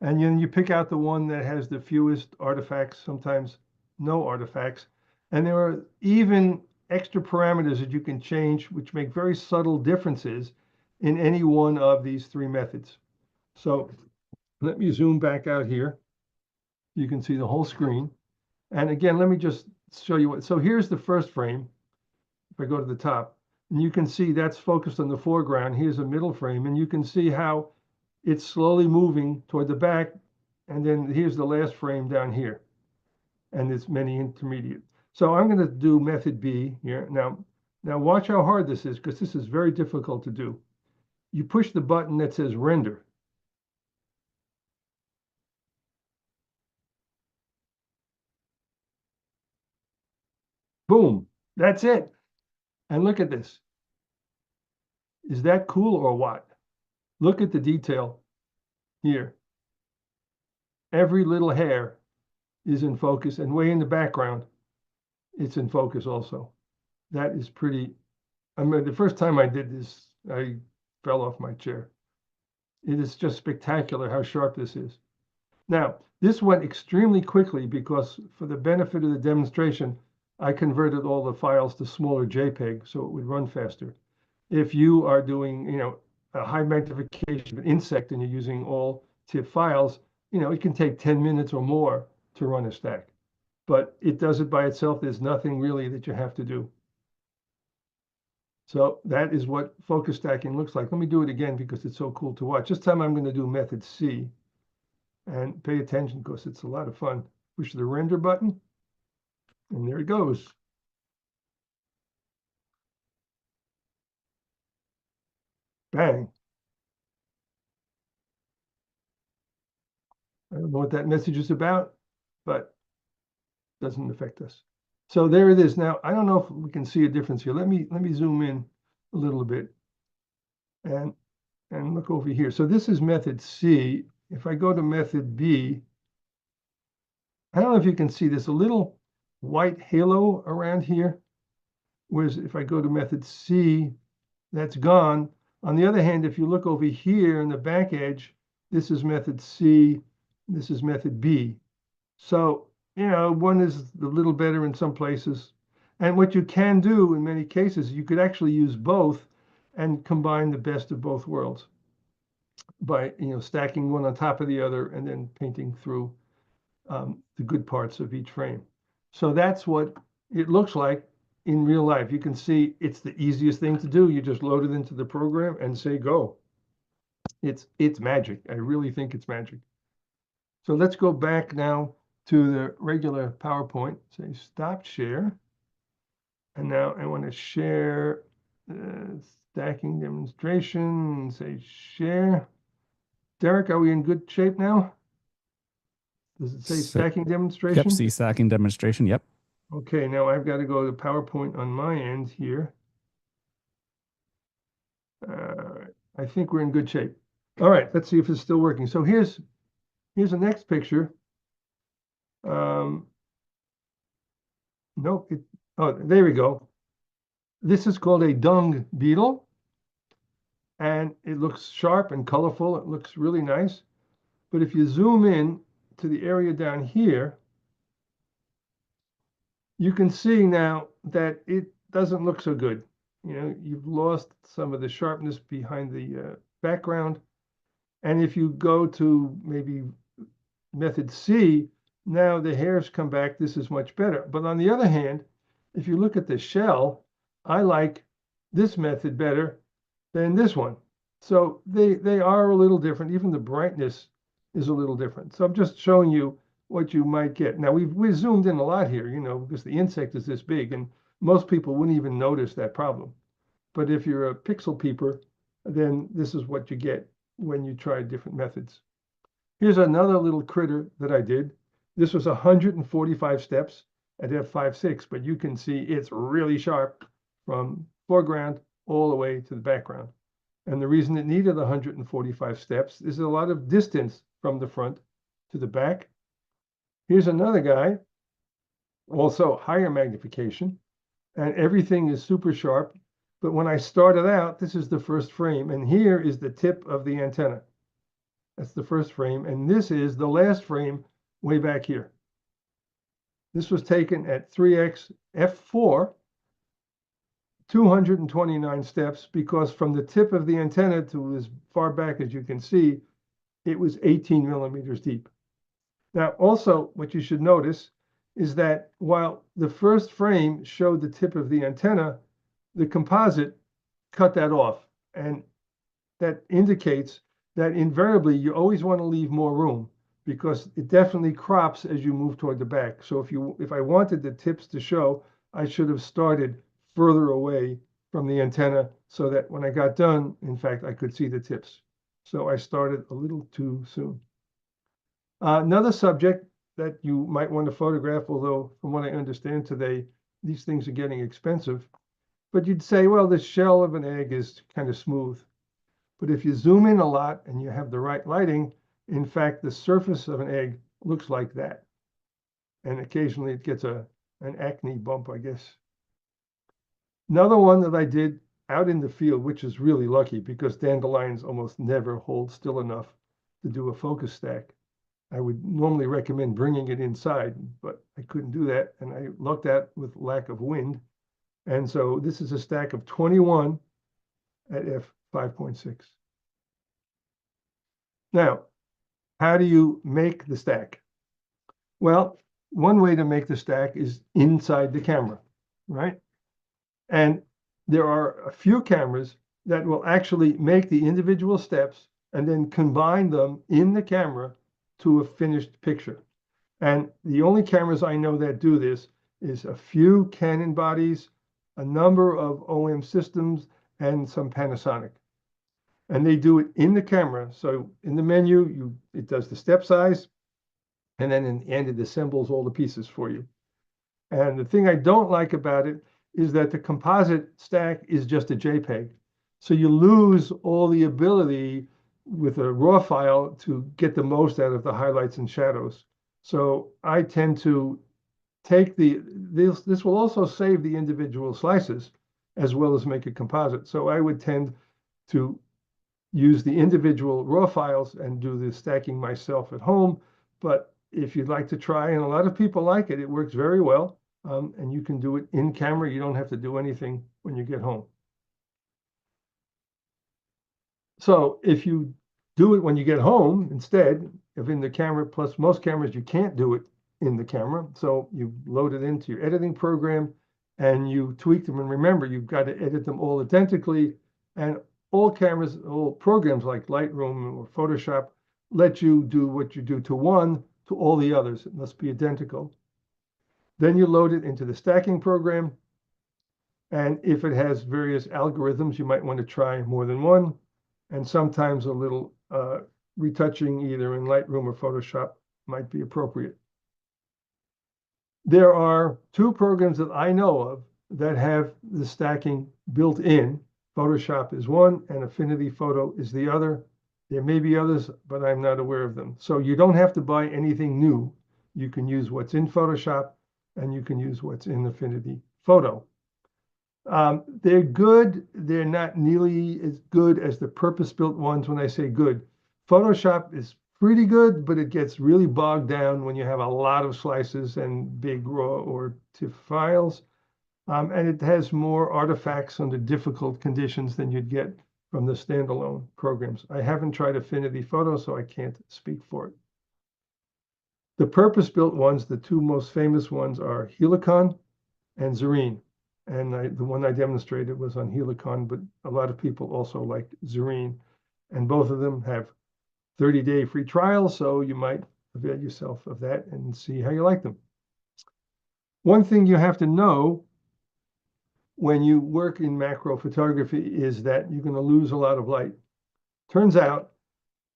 And then you pick out the one that has the fewest artifacts, sometimes no artifacts. And there are even extra parameters that you can change, which make very subtle differences in any one of these three methods. So let me zoom back out here. You can see the whole screen. And again, let me just show you what. So here's the first frame. If I go to the top, and you can see that's focused on the foreground. Here's a middle frame, and you can see how it's slowly moving toward the back. And then here's the last frame down here. And there's many intermediate. So I'm going to do method B here. Now watch how hard this is, because this is very difficult to do. You push the button that says render. Boom, that's it. And look at this. Is that cool or what? Look at the detail here. Every little hair is in focus, and way in the background, it's in focus also. That is pretty, I mean, the first time I did this, I fell off my chair. It is just spectacular how sharp this is. Now, this went extremely quickly because for the benefit of the demonstration, I converted all the files to smaller JPEG so it would run faster. If you are doing, a high magnification of an insect and you're using all TIFF files, it can take 10 minutes or more to run a stack. But it does it by itself. There's nothing really that you have to do. So that is what focus stacking looks like. Let me do it again because it's so cool to watch. This time I'm going to do method C. And pay attention because it's a lot of fun. Push the render button, and there it goes. Bang. I don't know what that message is about, but it doesn't affect us. So there it is. Now, I don't know if we can see a difference here. Let me zoom in a little bit and look over here. So this is method C. If I go to method B, I don't know if you can see this, a little white halo around here. Whereas if I go to method C, that's gone. On the other hand, if you look over here in the back edge, this is method C, this is method B. So, one is a little better in some places. And what you can do in many cases, you could actually use both and combine the best of both worlds by, stacking one on top of the other and then painting through the good parts of each frame. So that's what it looks like in real life. You can see it's the easiest thing to do. You just load it into the program and say go. It's magic. I really think it's magic. So let's go back now to the regular PowerPoint. Say stop share. And now I want to share stacking demonstration. Say share. Derek, are we in good shape now? Does it say So, stacking yep, demonstration? see stacking demonstration. Yep. Okay, now I've got to go to PowerPoint on my end here. I think we're in good shape. All right, let's see if it's still working. So here's the next picture. Nope. Oh, there we go. This is called a dung beetle, and it looks sharp and colorful. It looks really nice. But if you zoom in to the area down here, you can see now that it doesn't look so good. You know, you've lost some of the sharpness behind the background. And if you go to maybe method C, now the hairs come back. This is much better. But on the other hand, if you look at the shell, I like this method better than this one. So they are a little different. Even the brightness is a little different. So I'm just showing you what you might get. Now we zoomed in a lot here, you know, because the insect is this big and most people wouldn't even notice that problem. But if you're a pixel peeper, then this is what you get when you try different methods. Here's another little critter that I did. This was 145 steps at f5.6, but you can see it's really sharp from foreground all the way to the background. And the reason it needed 145 steps is a lot of distance from the front to the back. Here's another guy, also higher magnification, and everything is super sharp. But when I started out, this is the first frame, and here is the tip of the antenna. That's the first frame, and this is the last frame way back here. This was taken at 3x f4, 229 steps, because from the tip of the antenna to as far back as you can see, it was 18 millimeters deep. Now, also, what you should notice is that while the first frame showed the tip of the antenna, the composite cut that off. And that indicates that invariably you always want to leave more room because it definitely crops as you move toward the back. So if I wanted the tips to show, I should have started further away from the antenna so that when I got done, in fact, I could see the tips. So I started a little too soon. Another subject that you might want to photograph, although from what I understand today, these things are getting expensive. But you'd say, well, the shell of an egg is kind of smooth. But if you zoom in a lot and you have the right lighting, in fact, the surface of an egg looks like that. And occasionally it gets an acne bump, I guess. Another one that I did out in the field, which is really lucky because dandelions almost never hold still enough to do a focus stack. I would normally recommend bringing it inside, but I couldn't do that. And I lucked out with lack of wind. And so this is a stack of 21 at f5.6. Now, how do you make the stack? Well, one way to make the stack is inside the camera, right? And there are a few cameras that will actually make the individual steps and then combine them in the camera to a finished picture. And the only cameras I know that do this is a few Canon bodies, a number of OM systems, and some Panasonic. And they do it in the camera. So in the menu, it does the step size, and then in the end, it assembles all the pieces for you. And the thing I don't like about it is that the composite stack is just a JPEG. So you lose all the ability with a raw file to get the most out of the highlights and shadows. So I tend to take this will also save the individual slices as well as make a composite. So I would tend to use the individual raw files and do the stacking myself at home. But if you'd like to try, and a lot of people like it, it works very well. And you can do it in camera. You don't have to do anything when you get home. So if you do it when you get home instead of in the camera, plus most cameras, you can't do it in the camera. So you load it into your editing program and you tweak them. And remember, you've got to edit them all identically. And all cameras, all programs like Lightroom or Photoshop let you do what you do to one to all the others. It must be identical. Then you load it into the stacking program. And if it has various algorithms, you might want to try more than one. And sometimes a little retouching either in Lightroom or Photoshop might be appropriate. There are two programs that I know of that have the stacking built in. Photoshop is one and Affinity Photo is the other. There may be others, but I'm not aware of them. So you don't have to buy anything new. You can use what's in Photoshop and you can use what's in Affinity Photo. They're good. They're not nearly as good as the purpose-built ones. When I say good, Photoshop is pretty good, but it gets really bogged down when you have a lot of slices and big raw or TIFF files. And it has more artifacts under difficult conditions than you'd get from the standalone programs. I haven't tried Affinity Photo, so I can't speak for it. The purpose-built ones, the two most famous ones are Helicon and Zerine. And the one I demonstrated was on Helicon, but a lot of people also like Zerine. And both of them have 30-day free trials, so you might avail yourself of that and see how you like them. One thing you have to know when you work in macro photography is that you're going to lose a lot of light. Turns out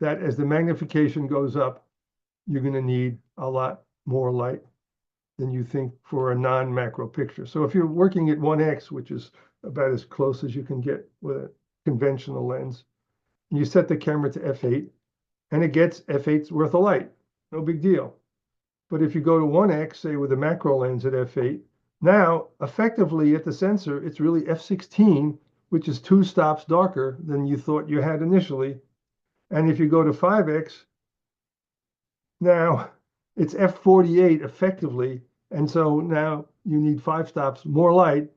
that as the magnification goes up, you're going to need a lot more light than you think for a non-macro picture. So if you're working at 1x, which is about as close as you can get with a conventional lens, and you set the camera to f8, and it gets f8's worth of light, no big deal. But if you go to 1x, say with a macro lens at f8, now effectively at the sensor, it's really f16, which is 2 stops darker than you thought you had initially. And if you go to 5x, now it's f48 effectively, and so now you need 5 stops more light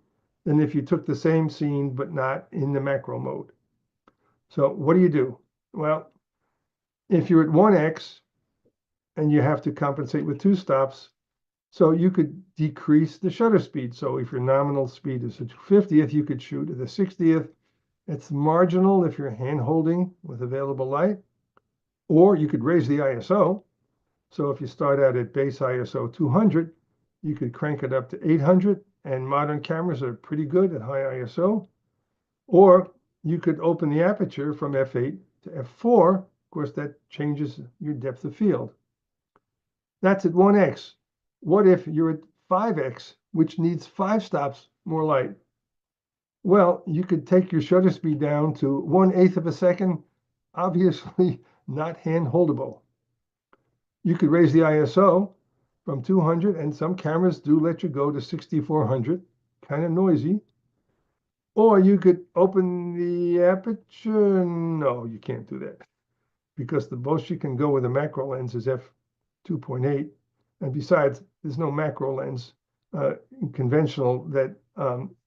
than if you took the same scene but not in the macro mode. So what do you do? Well, if you're at 1x and you have to compensate with 2 stops, so you could decrease the shutter speed. So if your nominal speed is a 250th, you could shoot at a 60th. It's marginal if you're hand holding with available light, or you could raise the ISO. So if you start out at base ISO 200, you could crank it up to 800, and modern cameras are pretty good at high ISO. Or you could open the aperture from f8 to f4. Of course, that changes your depth of field. That's at 1x. What if you're at 5x, which needs 5 stops more light? Well, you could take your shutter speed down to 1/8 of a second, obviously not hand holdable. You could raise the ISO from 200, and some cameras do let you go to 6400, kind of noisy. Or you could open the aperture. No, you can't do that, because the most you can go with a macro lens is f2.8. And besides, there's no macro lens conventional that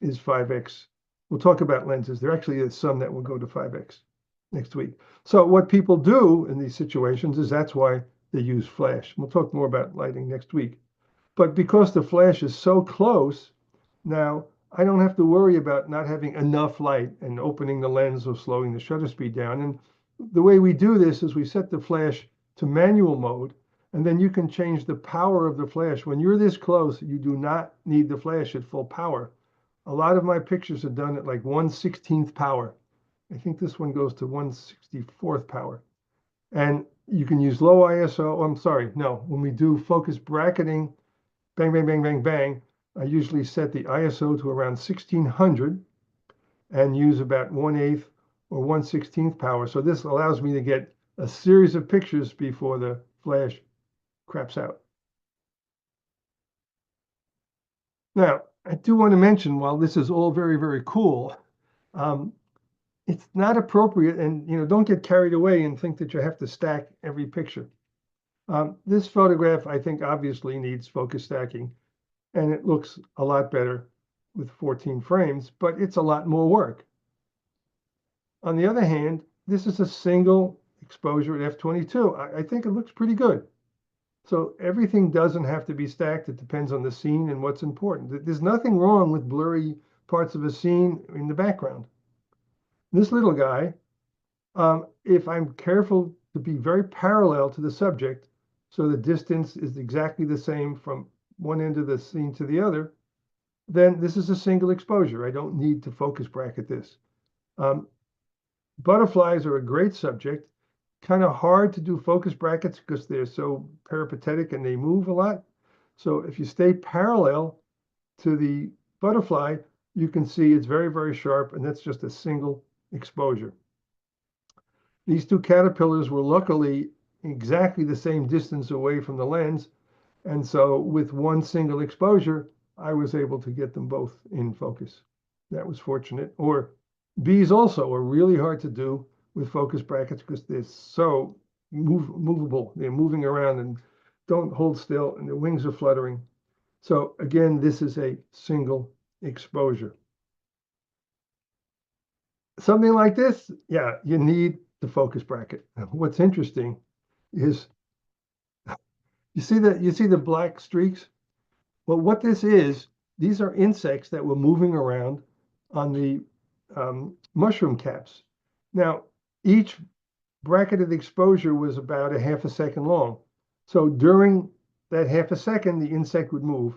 is 5x. We'll talk about lenses. There actually is some that will go to 5x next week. So what people do in these situations is that's why they use flash. We'll talk more about lighting next week. But because the flash is so close, now I don't have to worry about not having enough light and opening the lens or slowing the shutter speed down. And the way we do this is we set the flash to manual mode, and then you can change the power of the flash. When you're this close, you do not need the flash at full power. A lot of my pictures are done at like 1/16th power. I think this one goes to 1/64th power. And you can use low ISO. I'm sorry, no. When we do focus bracketing, bang, bang, bang, bang, bang, I usually set the ISO to around 1600 and use about 1/8 or 1/16th power. So this allows me to get a series of pictures before the flash craps out. Now, I do want to mention, while this is all very, very cool, it's not appropriate, and don't get carried away and think that you have to stack every picture. This photograph, I think, obviously needs focus stacking, and it looks a lot better with 14 frames, but it's a lot more work. On the other hand, this is a single exposure at f22. I think it looks pretty good. So everything doesn't have to be stacked. It depends on the scene and what's important. There's nothing wrong with blurry parts of a scene in the background. This little guy, if I'm careful to be very parallel to the subject, so the distance is exactly the same from one end of the scene to the other, then this is a single exposure. I don't need to focus bracket this. Butterflies are a great subject. kind of hard to do focus brackets because they're so peripatetic and they move a lot. So if you stay parallel to the butterfly, you can see it's very, very sharp, and that's just a single exposure. These two caterpillars were luckily exactly the same distance away from the lens, and so with one single exposure, I was able to get them both in focus. That was fortunate. Or bees also are really hard to do with focus brackets because they're so movable. They're moving around and don't hold still, and their wings are fluttering. So again, this is a single exposure. Something like this, yeah, you need the focus bracket. What's interesting is you see the black streaks? Well, what this is, these are insects that were moving around on the mushroom caps. Now, each bracketed exposure was about a half a second long. So during that half a second, the insect would move,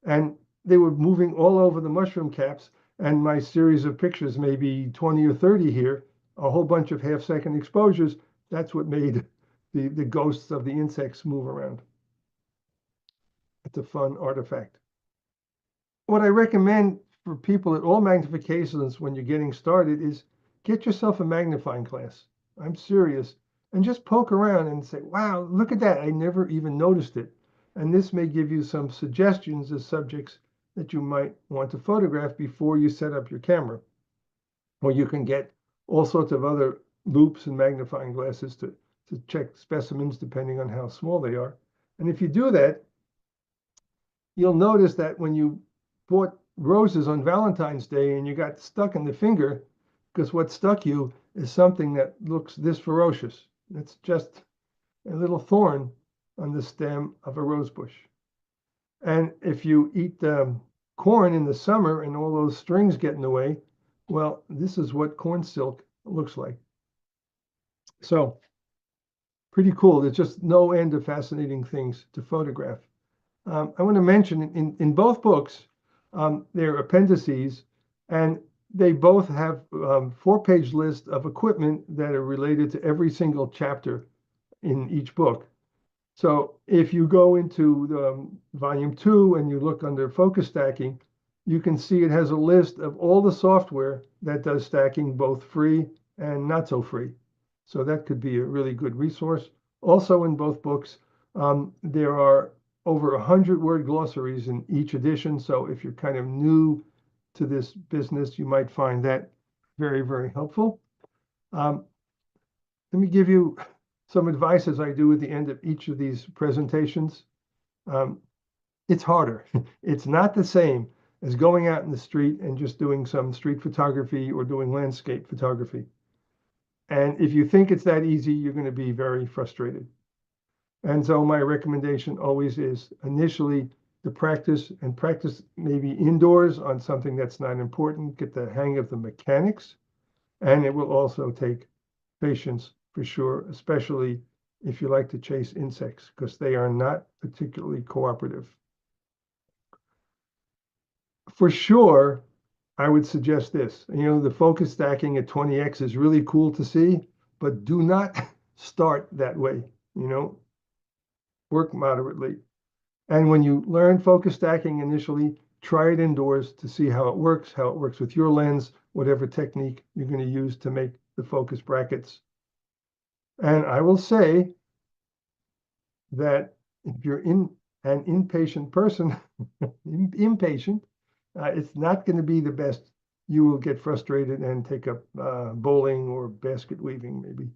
and they were moving all over the mushroom caps. And my series of pictures, maybe 20 or 30 here, a whole bunch of half-second exposures. That's what made the ghosts of the insects move around. It's a fun artifact. What I recommend for people at all magnifications when you're getting started is get yourself a magnifying glass. I'm serious. And just poke around and say, wow, look at that. I never even noticed it. And this may give you some suggestions as subjects that you might want to photograph before you set up your camera. Or you can get all sorts of other loupes and magnifying glasses to check specimens depending on how small they are. And if you do that, you'll notice that when you bought roses on Valentine's Day and you got stuck in the finger, because what stuck you is something that looks this ferocious. It's just a little thorn on the stem of a rose bush. And if you eat corn in the summer and all those strings get in the way, well, this is what corn silk looks like. So pretty cool. There's just no end of fascinating things to photograph. I want to mention in both books, they're appendices, and they both have 4-page list of equipment that are related to every single chapter in each book. So if you go into the, volume 2 and you look under focus stacking, you can see it has a list of all the software that does stacking, both free and not so free. So that could be a really good resource. Also in both books, there are over 100-word glossaries in each edition. So if you're kind of new to this business, you might find that very, very helpful. Let me give you some advice as I do at the end of each of these presentations. It's harder. It's not the same as going out in the street and just doing some street photography or doing landscape photography. And if you think it's that easy, you're going to be very frustrated. And so my recommendation always is initially to practice maybe indoors on something that's not important, get the hang of the mechanics. And it will also take patience for sure, especially if you like to chase insects, because they are not particularly cooperative. For sure, I would suggest this. You know, the focus stacking at 20x is really cool to see, but do not start that way. You know, work moderately. And when you learn focus stacking initially, try it indoors to see how it works with your lens, whatever technique you're going to use to make the focus brackets. And I will say that if you're an impatient person, it's not going to be the best. You will get frustrated and take up bowling or basket weaving maybe.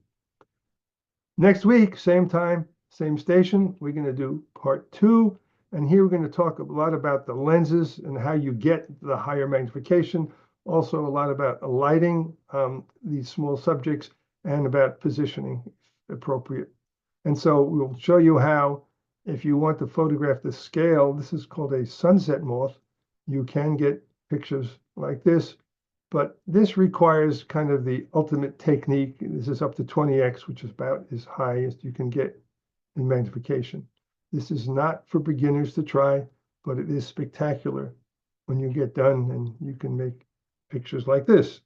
Next week, same time, same station, we're going to do part 2. And here we're going to talk a lot about the lenses and how you get the higher magnification. Also a lot about lighting these small subjects and about positioning appropriate. And so we'll show you how, if you want to photograph the scale, this is called a sunset moth. You can get pictures like this, but this requires kind of the ultimate technique. This is up to 20x, which is about as high as you can get in magnification. This is not for beginners to try, but it is spectacular when you get done and you can make pictures like this.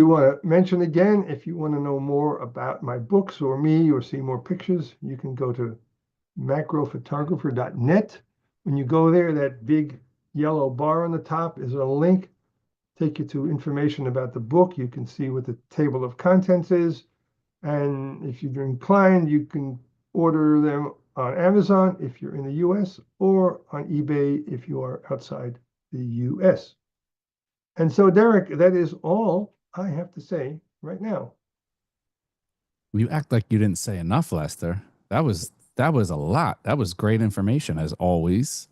Do want to mention again, if you want to know more about my books or me or see more pictures, you can go to macrophotographer.net. When you go there, that big yellow bar on the top is a link, take you to information about the book. You can see what the table of contents is. And if you're inclined, you can order them on Amazon if you're in the US or on eBay if you are outside the US. And so, Derek, that is all I have to say right now. You act like you didn't say enough, Lester. That was a lot. That was great information as always.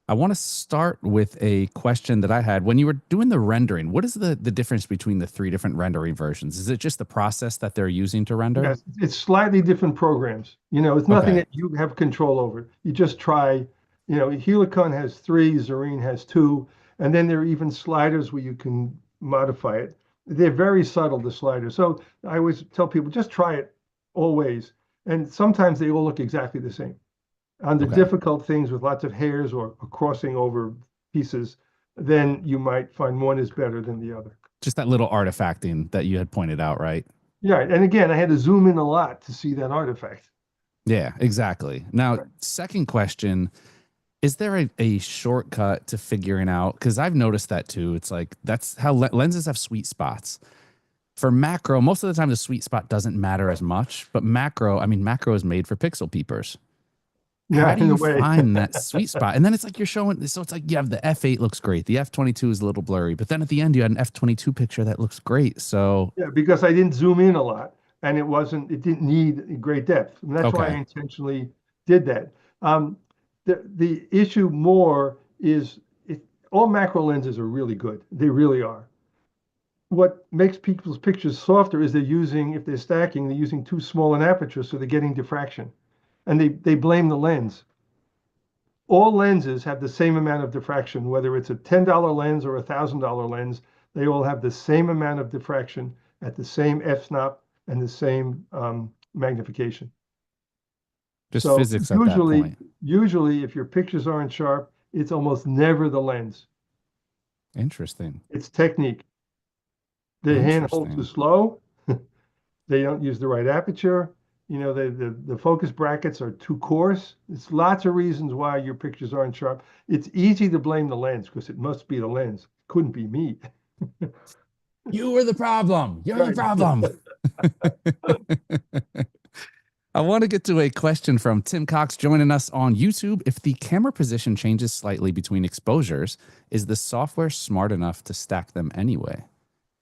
I want to start with a question that I had. When you were doing the rendering, what is the difference between the three different rendering versions? Is it just the process that they're using to render? Yes, it's slightly different programs. It's nothing Okay. that you have control over. You just try, Helicon has 3, Zareen has 2, and then there are even sliders where you can modify it. They're very subtle, the sliders. So I always tell people, just try it always. And sometimes they all look exactly the same. On the Okay. difficult things with lots of hairs or crossing over pieces, then you might find one is better than the other. Just that little artifacting that you had pointed out, right? Yeah, and again, I had to zoom in a lot to see that artifact. Yeah, exactly. Now, Right. second question, is there a shortcut to figuring out? Because I've noticed that too. It's like that's how lenses have sweet spots. For macro, most of the time the sweet spot doesn't matter as much, but macro, I mean, macro is made for pixel peepers. How Yeah, do in a you way. find that sweet spot? And then it's like you're showing, so it's like you have the F8 looks great. The F22 is a little blurry, but then at the end you had an F22 picture that looks great. So, Yeah, because I didn't zoom in a lot and it didn't need great depth. And that's why I okay. intentionally did that. Um, the issue more is all macro lenses are really good. They really are. What makes people's pictures softer is if they're stacking, they're using too small an aperture, so they're getting diffraction. And they blame the lens. All lenses have the same amount of diffraction, whether it's a $10 lens or a $1,000 lens, they all have the same amount of diffraction at the same f-stop and the same magnification. Just So physics at that usually, point. usually if your pictures aren't sharp, it's almost never the lens. Interesting. It's technique. The hand hold too Interesting. slow. They don't use the right aperture. The focus brackets are too coarse. It's lots of reasons why your pictures aren't sharp. It's easy to blame the lens because it must be the lens. Couldn't be me. You were the problem. You're the Right. problem. I want to get to a question from Tim Cox joining us on YouTube. If the camera position changes slightly between exposures, is the software smart enough to stack them anyway?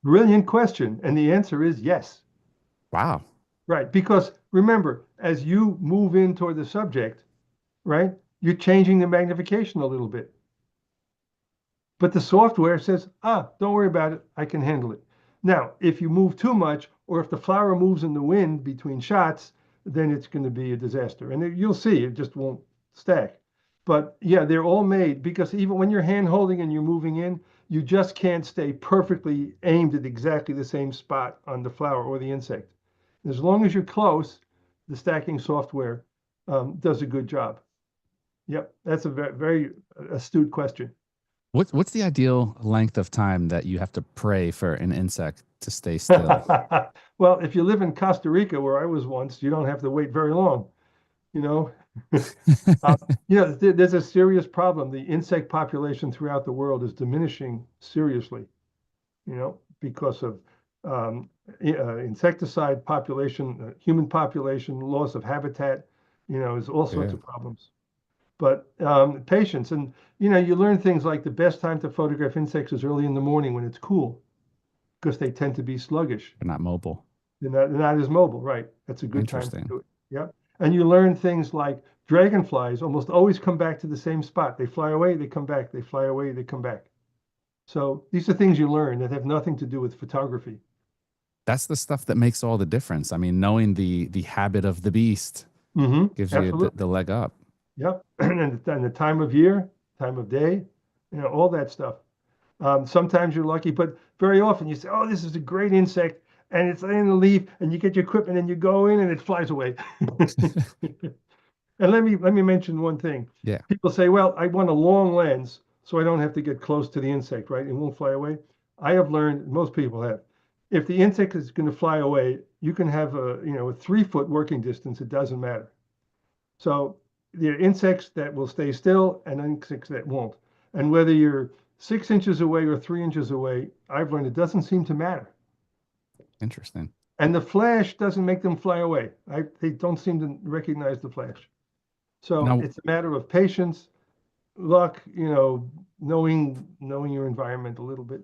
Brilliant question. And the answer is yes. Wow. Right. Because remember, as you move in toward the subject, right, you're changing the magnification a little bit. But the software says, don't worry about it. I can handle it. Now, if you move too much, or if the flower moves in the wind between shots, then it's going to be a disaster. And you'll see, it just won't stack. But yeah, they're all made because even when you're hand holding and you're moving in, you just can't stay perfectly aimed at exactly the same spot on the flower or the insect. As long as you're close, the stacking software does a good job. Yep, that's a very, very astute question. What's the ideal length of time that you have to pray for an insect to stay still? Well, if you live in Costa Rica, where I was once, you don't have to wait very long, you know. Uh, there's a serious problem. The insect population throughout the world is diminishing seriously, because of insecticide population, human population, loss of habitat, there's all sorts Yeah, of problems. But patience, and you learn things like the best time to photograph insects is early in the morning when it's cool, because they tend to be sluggish. they're not mobile. They're not as mobile, right? That's a good time to Interesting. do it. Yep. And you learn things like dragonflies almost always come back to the same spot. They fly away, they come back. They fly away, they come back. So these are things you learn that have nothing to do with photography. That's the stuff that makes all the difference. I mean, knowing the habit of the beast gives you Absolutely. the leg up. Yep. And the time of year, time of day, all that stuff. Sometimes you're lucky, but very often you say, "Oh, this is a great insect," and it's in the leaf, and you get your equipment and you go in, and it flies away. And let me mention one thing. Yeah. People say, "Well, I want a long lens, so I don't have to get close to the insect, right? It won't fly away." I have learned, most people have, If the insect is going to fly away, you can have a 3 foot working distance. It doesn't matter. So there are insects that will stay still and insects that won't. And whether you're 6 inches away or 3 inches away, I've learned it doesn't seem to matter. Interesting. And the flash doesn't make them fly away. They don't seem to recognize the flash. So Now, it's a matter of patience, luck, knowing your environment a little bit.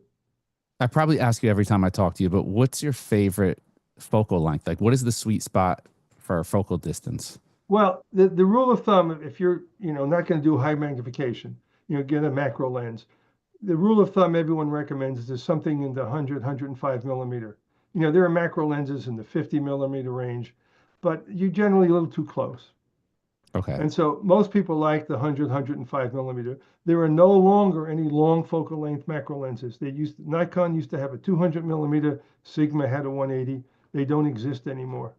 I probably ask you every time I talk to you, but what's your favorite focal length? Like, what is the sweet spot for focal distance? Well, the rule of thumb, if you're, not going to do high magnification, get a macro lens. The rule of thumb everyone recommends is something in the 100, 105 millimeter. There are macro lenses in the 50 millimeter range, but you're generally a little too close. Okay. And so most people like the 100, 105 millimeter. There are no longer any long focal length macro lenses. Nikon used to have a 200 millimeter, Sigma had a 180. They don't exist anymore.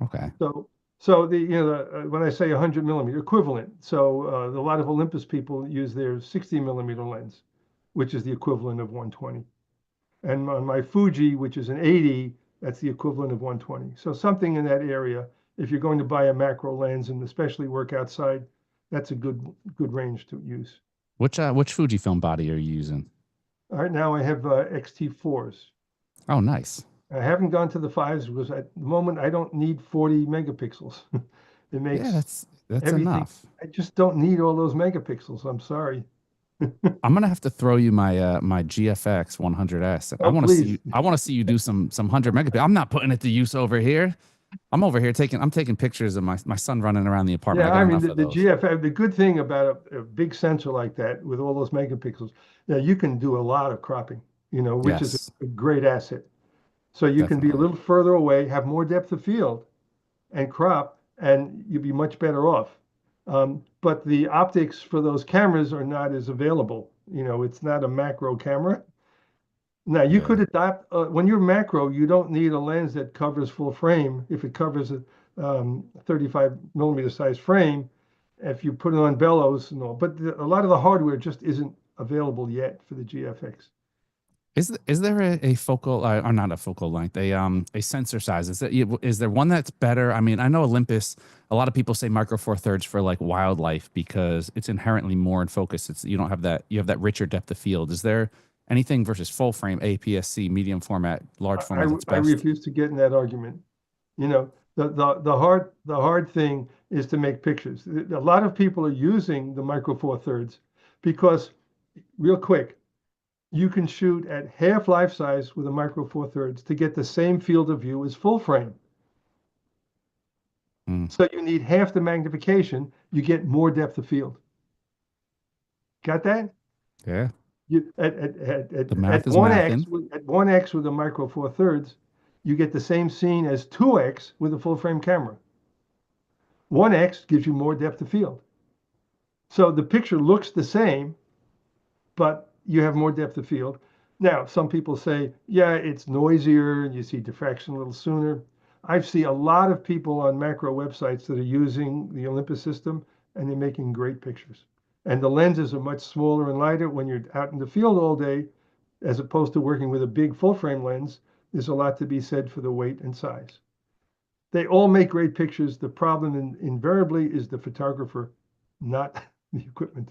Okay. So when I say 100 millimeter equivalent, so a lot of Olympus people use their 60 millimeter lens, which is the equivalent of 120. And on my Fuji, which is an 80, that's the equivalent of 120. So something in that area. If you're going to buy a macro lens and especially work outside, that's a good range to use. Which Fujifilm body are you using? All right, now I have XT4s. Oh, nice. I haven't gone to the fives because at the moment I don't need 40 megapixels. It Yeah, makes that's everything. enough. I just don't need all those megapixels. I'm sorry. I'm gonna have to throw you my GFX 100S. Oh, please. I want to see you do some 100 megapixel. I'm not putting it to use over here. I'm over here taking pictures of my son running around the apartment. Yeah, I got I mean enough of the those. GFF. The good thing about a big sensor like that with all those megapixels, you can do a lot of cropping. Which is Yes, a great asset. So you can be a definitely. little further away, have more depth of field, and crop, and you'd be much better off. But the optics for those cameras are not as available. It's not a macro camera. Now you could Yeah. adopt when you're macro, you don't need a lens that covers full frame. If it covers a 35 millimeter size frame, if you put it on bellows and all, but a lot of the hardware just isn't available yet for the GFX. Is there a focal or not a focal length, a sensor size? Is there one that's better? I mean, I know Olympus, a lot of people say micro four thirds for like wildlife because it's inherently more in focus. You don't have that, you have that richer depth of field. Is there anything versus full frame, APS-C, medium format, large I, format that's I best? refuse to get in that argument. The hard thing is to make pictures. A lot of people are using the micro four thirds because, real quick, you can shoot at half life size with a micro four thirds to get the same field of view as full frame. Mm, So you need half the magnification, you get more depth of field. Got that? yeah, You at the math is 1x mathing. at 1x with a micro four thirds, you get the same scene as 2x with a full frame camera. 1x gives you more depth of field. So the picture looks the same, but you have more depth of field. Now, some people say, yeah, it's noisier and you see diffraction a little sooner. I see a lot of people on macro websites that are using the Olympus system and they're making great pictures. And the lenses are much smaller and lighter when you're out in the field all day, as opposed to working with a big full frame lens. There's a lot to be said for the weight and size. They all make great pictures. The problem invariably is the photographer, not the equipment.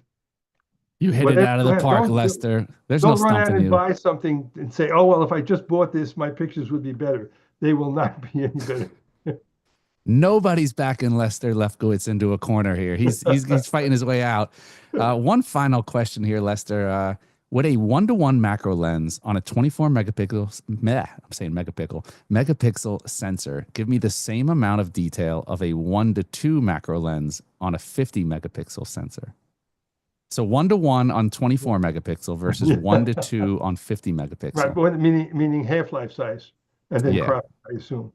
You hit it Whatever out of you the have, park, Lester. There's no don't run out stumping and you. buy something and say, oh, well, if I just bought this, my pictures would be better. They will not be any better. Nobody's backing Lester Lefkowitz into a corner here. He's fighting his way out. One final question here, Lester. Would a 1-to-1 macro lens on a 24 megapixel, I'm saying megapixel sensor give me the same amount of detail of a 1-to-2 macro lens on a 50 megapixel sensor? So 1-to-1 on 24 megapixel versus 1-to-2 on 50 Right, megapixel. but meaning half-life size, and then Yeah. crop, I assume.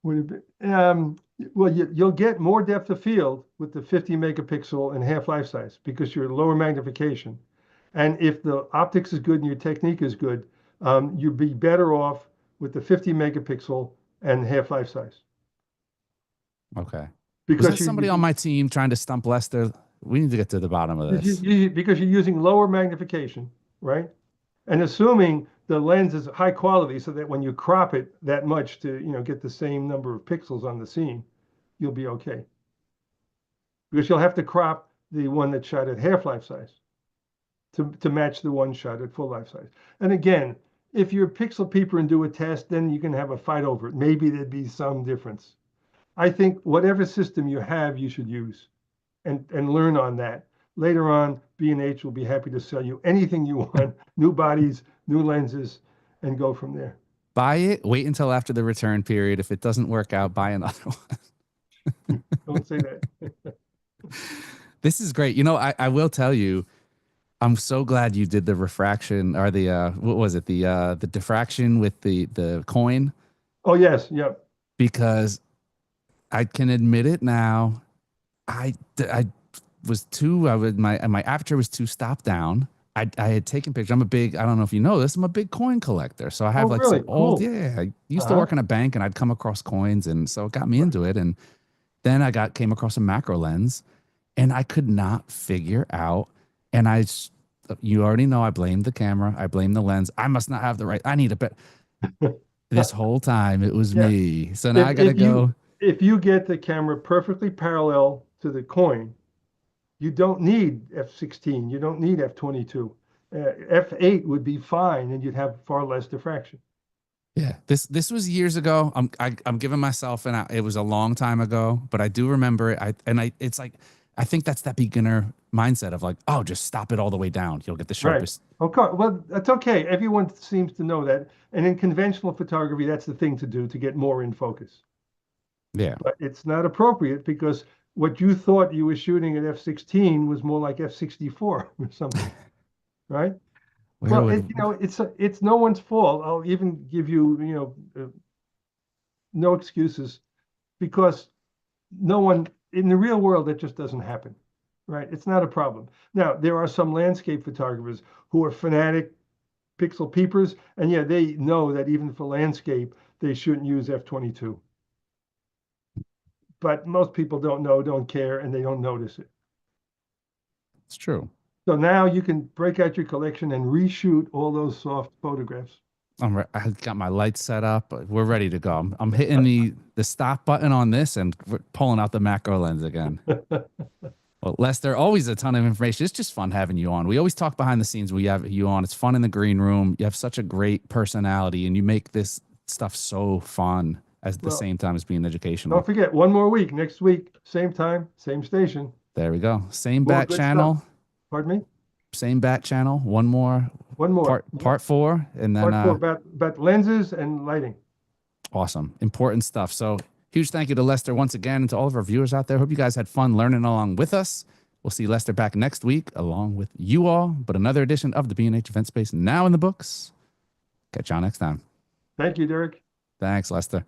Would it be, well, you'll get more depth of field with the 50 megapixel and half-life size because you're lower magnification. And if the optics is good and your technique is good, you'd be better off with the 50 megapixel and half-life size. Okay. Was that Because somebody on my team trying to stump Lester? We need to get to the bottom of this. because you're using lower magnification, right? And assuming the lens is high quality so that when you crop it that much to, get the same number of pixels on the scene, you'll be okay. Because you'll have to crop the one that's shot at half-life size to match the one shot at full life size. And again, if you're a pixel peeper and do a test, then you can have a fight over it. Maybe there'd be some difference. I think whatever system you have, you should use and learn on that. Later on, B&H will be happy to sell you anything you want, new bodies, new lenses, and go from there. Buy it, wait until after the return period. If it doesn't work out, buy another one. Don't say that. This is great. I will tell you, I'm so glad you did the refraction or the what was it? The diffraction with the coin. Oh yes, yep. Because I can admit it now. I was my aperture was too stopped down. I had taken pictures. I'm a big, I don't know if you know this, I'm a big coin collector. So I have like really? some old, Cool. yeah. I used to work in a bank and I'd come across coins, and so it got me into it. And then I came across a macro lens, and I could not figure out. And you already know, I blamed the camera, I blamed the lens. I must not have the right. I need a bit. This whole time it was me. So now I gotta go. If you get the camera perfectly parallel to the coin, you don't need f/16. You don't need f/22. F8 would be fine, and you'd have far less diffraction. Yeah, this was years ago. I'm giving myself it was a long time ago, but I do remember it. It's like, I think that's that beginner mindset of like, oh, just stop it all the way down. You'll get the sharpest. Right. Okay. Well, that's okay. Everyone seems to know that. And in conventional photography, that's the thing to do to get more in focus. Yeah. But it's not appropriate because what you thought you were shooting at f/16 was more like f/64 or something, right? It's no one's fault. I'll even give you, no excuses, because no one in the real world, that just doesn't happen, right? It's not a problem. Now, there are some landscape photographers who are fanatic pixel peepers, and yeah, they know that even for landscape, they shouldn't use f/22. But most people don't know, don't care, and they don't notice it. It's true. So now you can break out your collection and reshoot all those soft photographs. I got my lights set up. We're ready to go. I'm hitting the stop button on this, and we're pulling out the macro lens again. Well, Lester, always a ton of information. It's just fun having you on. We always talk behind the scenes. We have you on. It's fun in the green room. You have such a great personality, and you make this stuff so fun at the same time as being educational. Don't forget, one more week. Next week, same time, same station. There we go. Same bat channel. Stuff. Pardon me? Same bat channel. One more. Part 4. And then part 4 about lenses and lighting. Awesome. Important stuff. So huge thank you to Lester once again, and to all of our viewers out there. Hope you guys had fun learning along with us. We'll see Lester back next week along with you all. But another edition of the B&H Event Space now in the books. Catch y'all next time. Thank you, Derek. Thanks, Lester.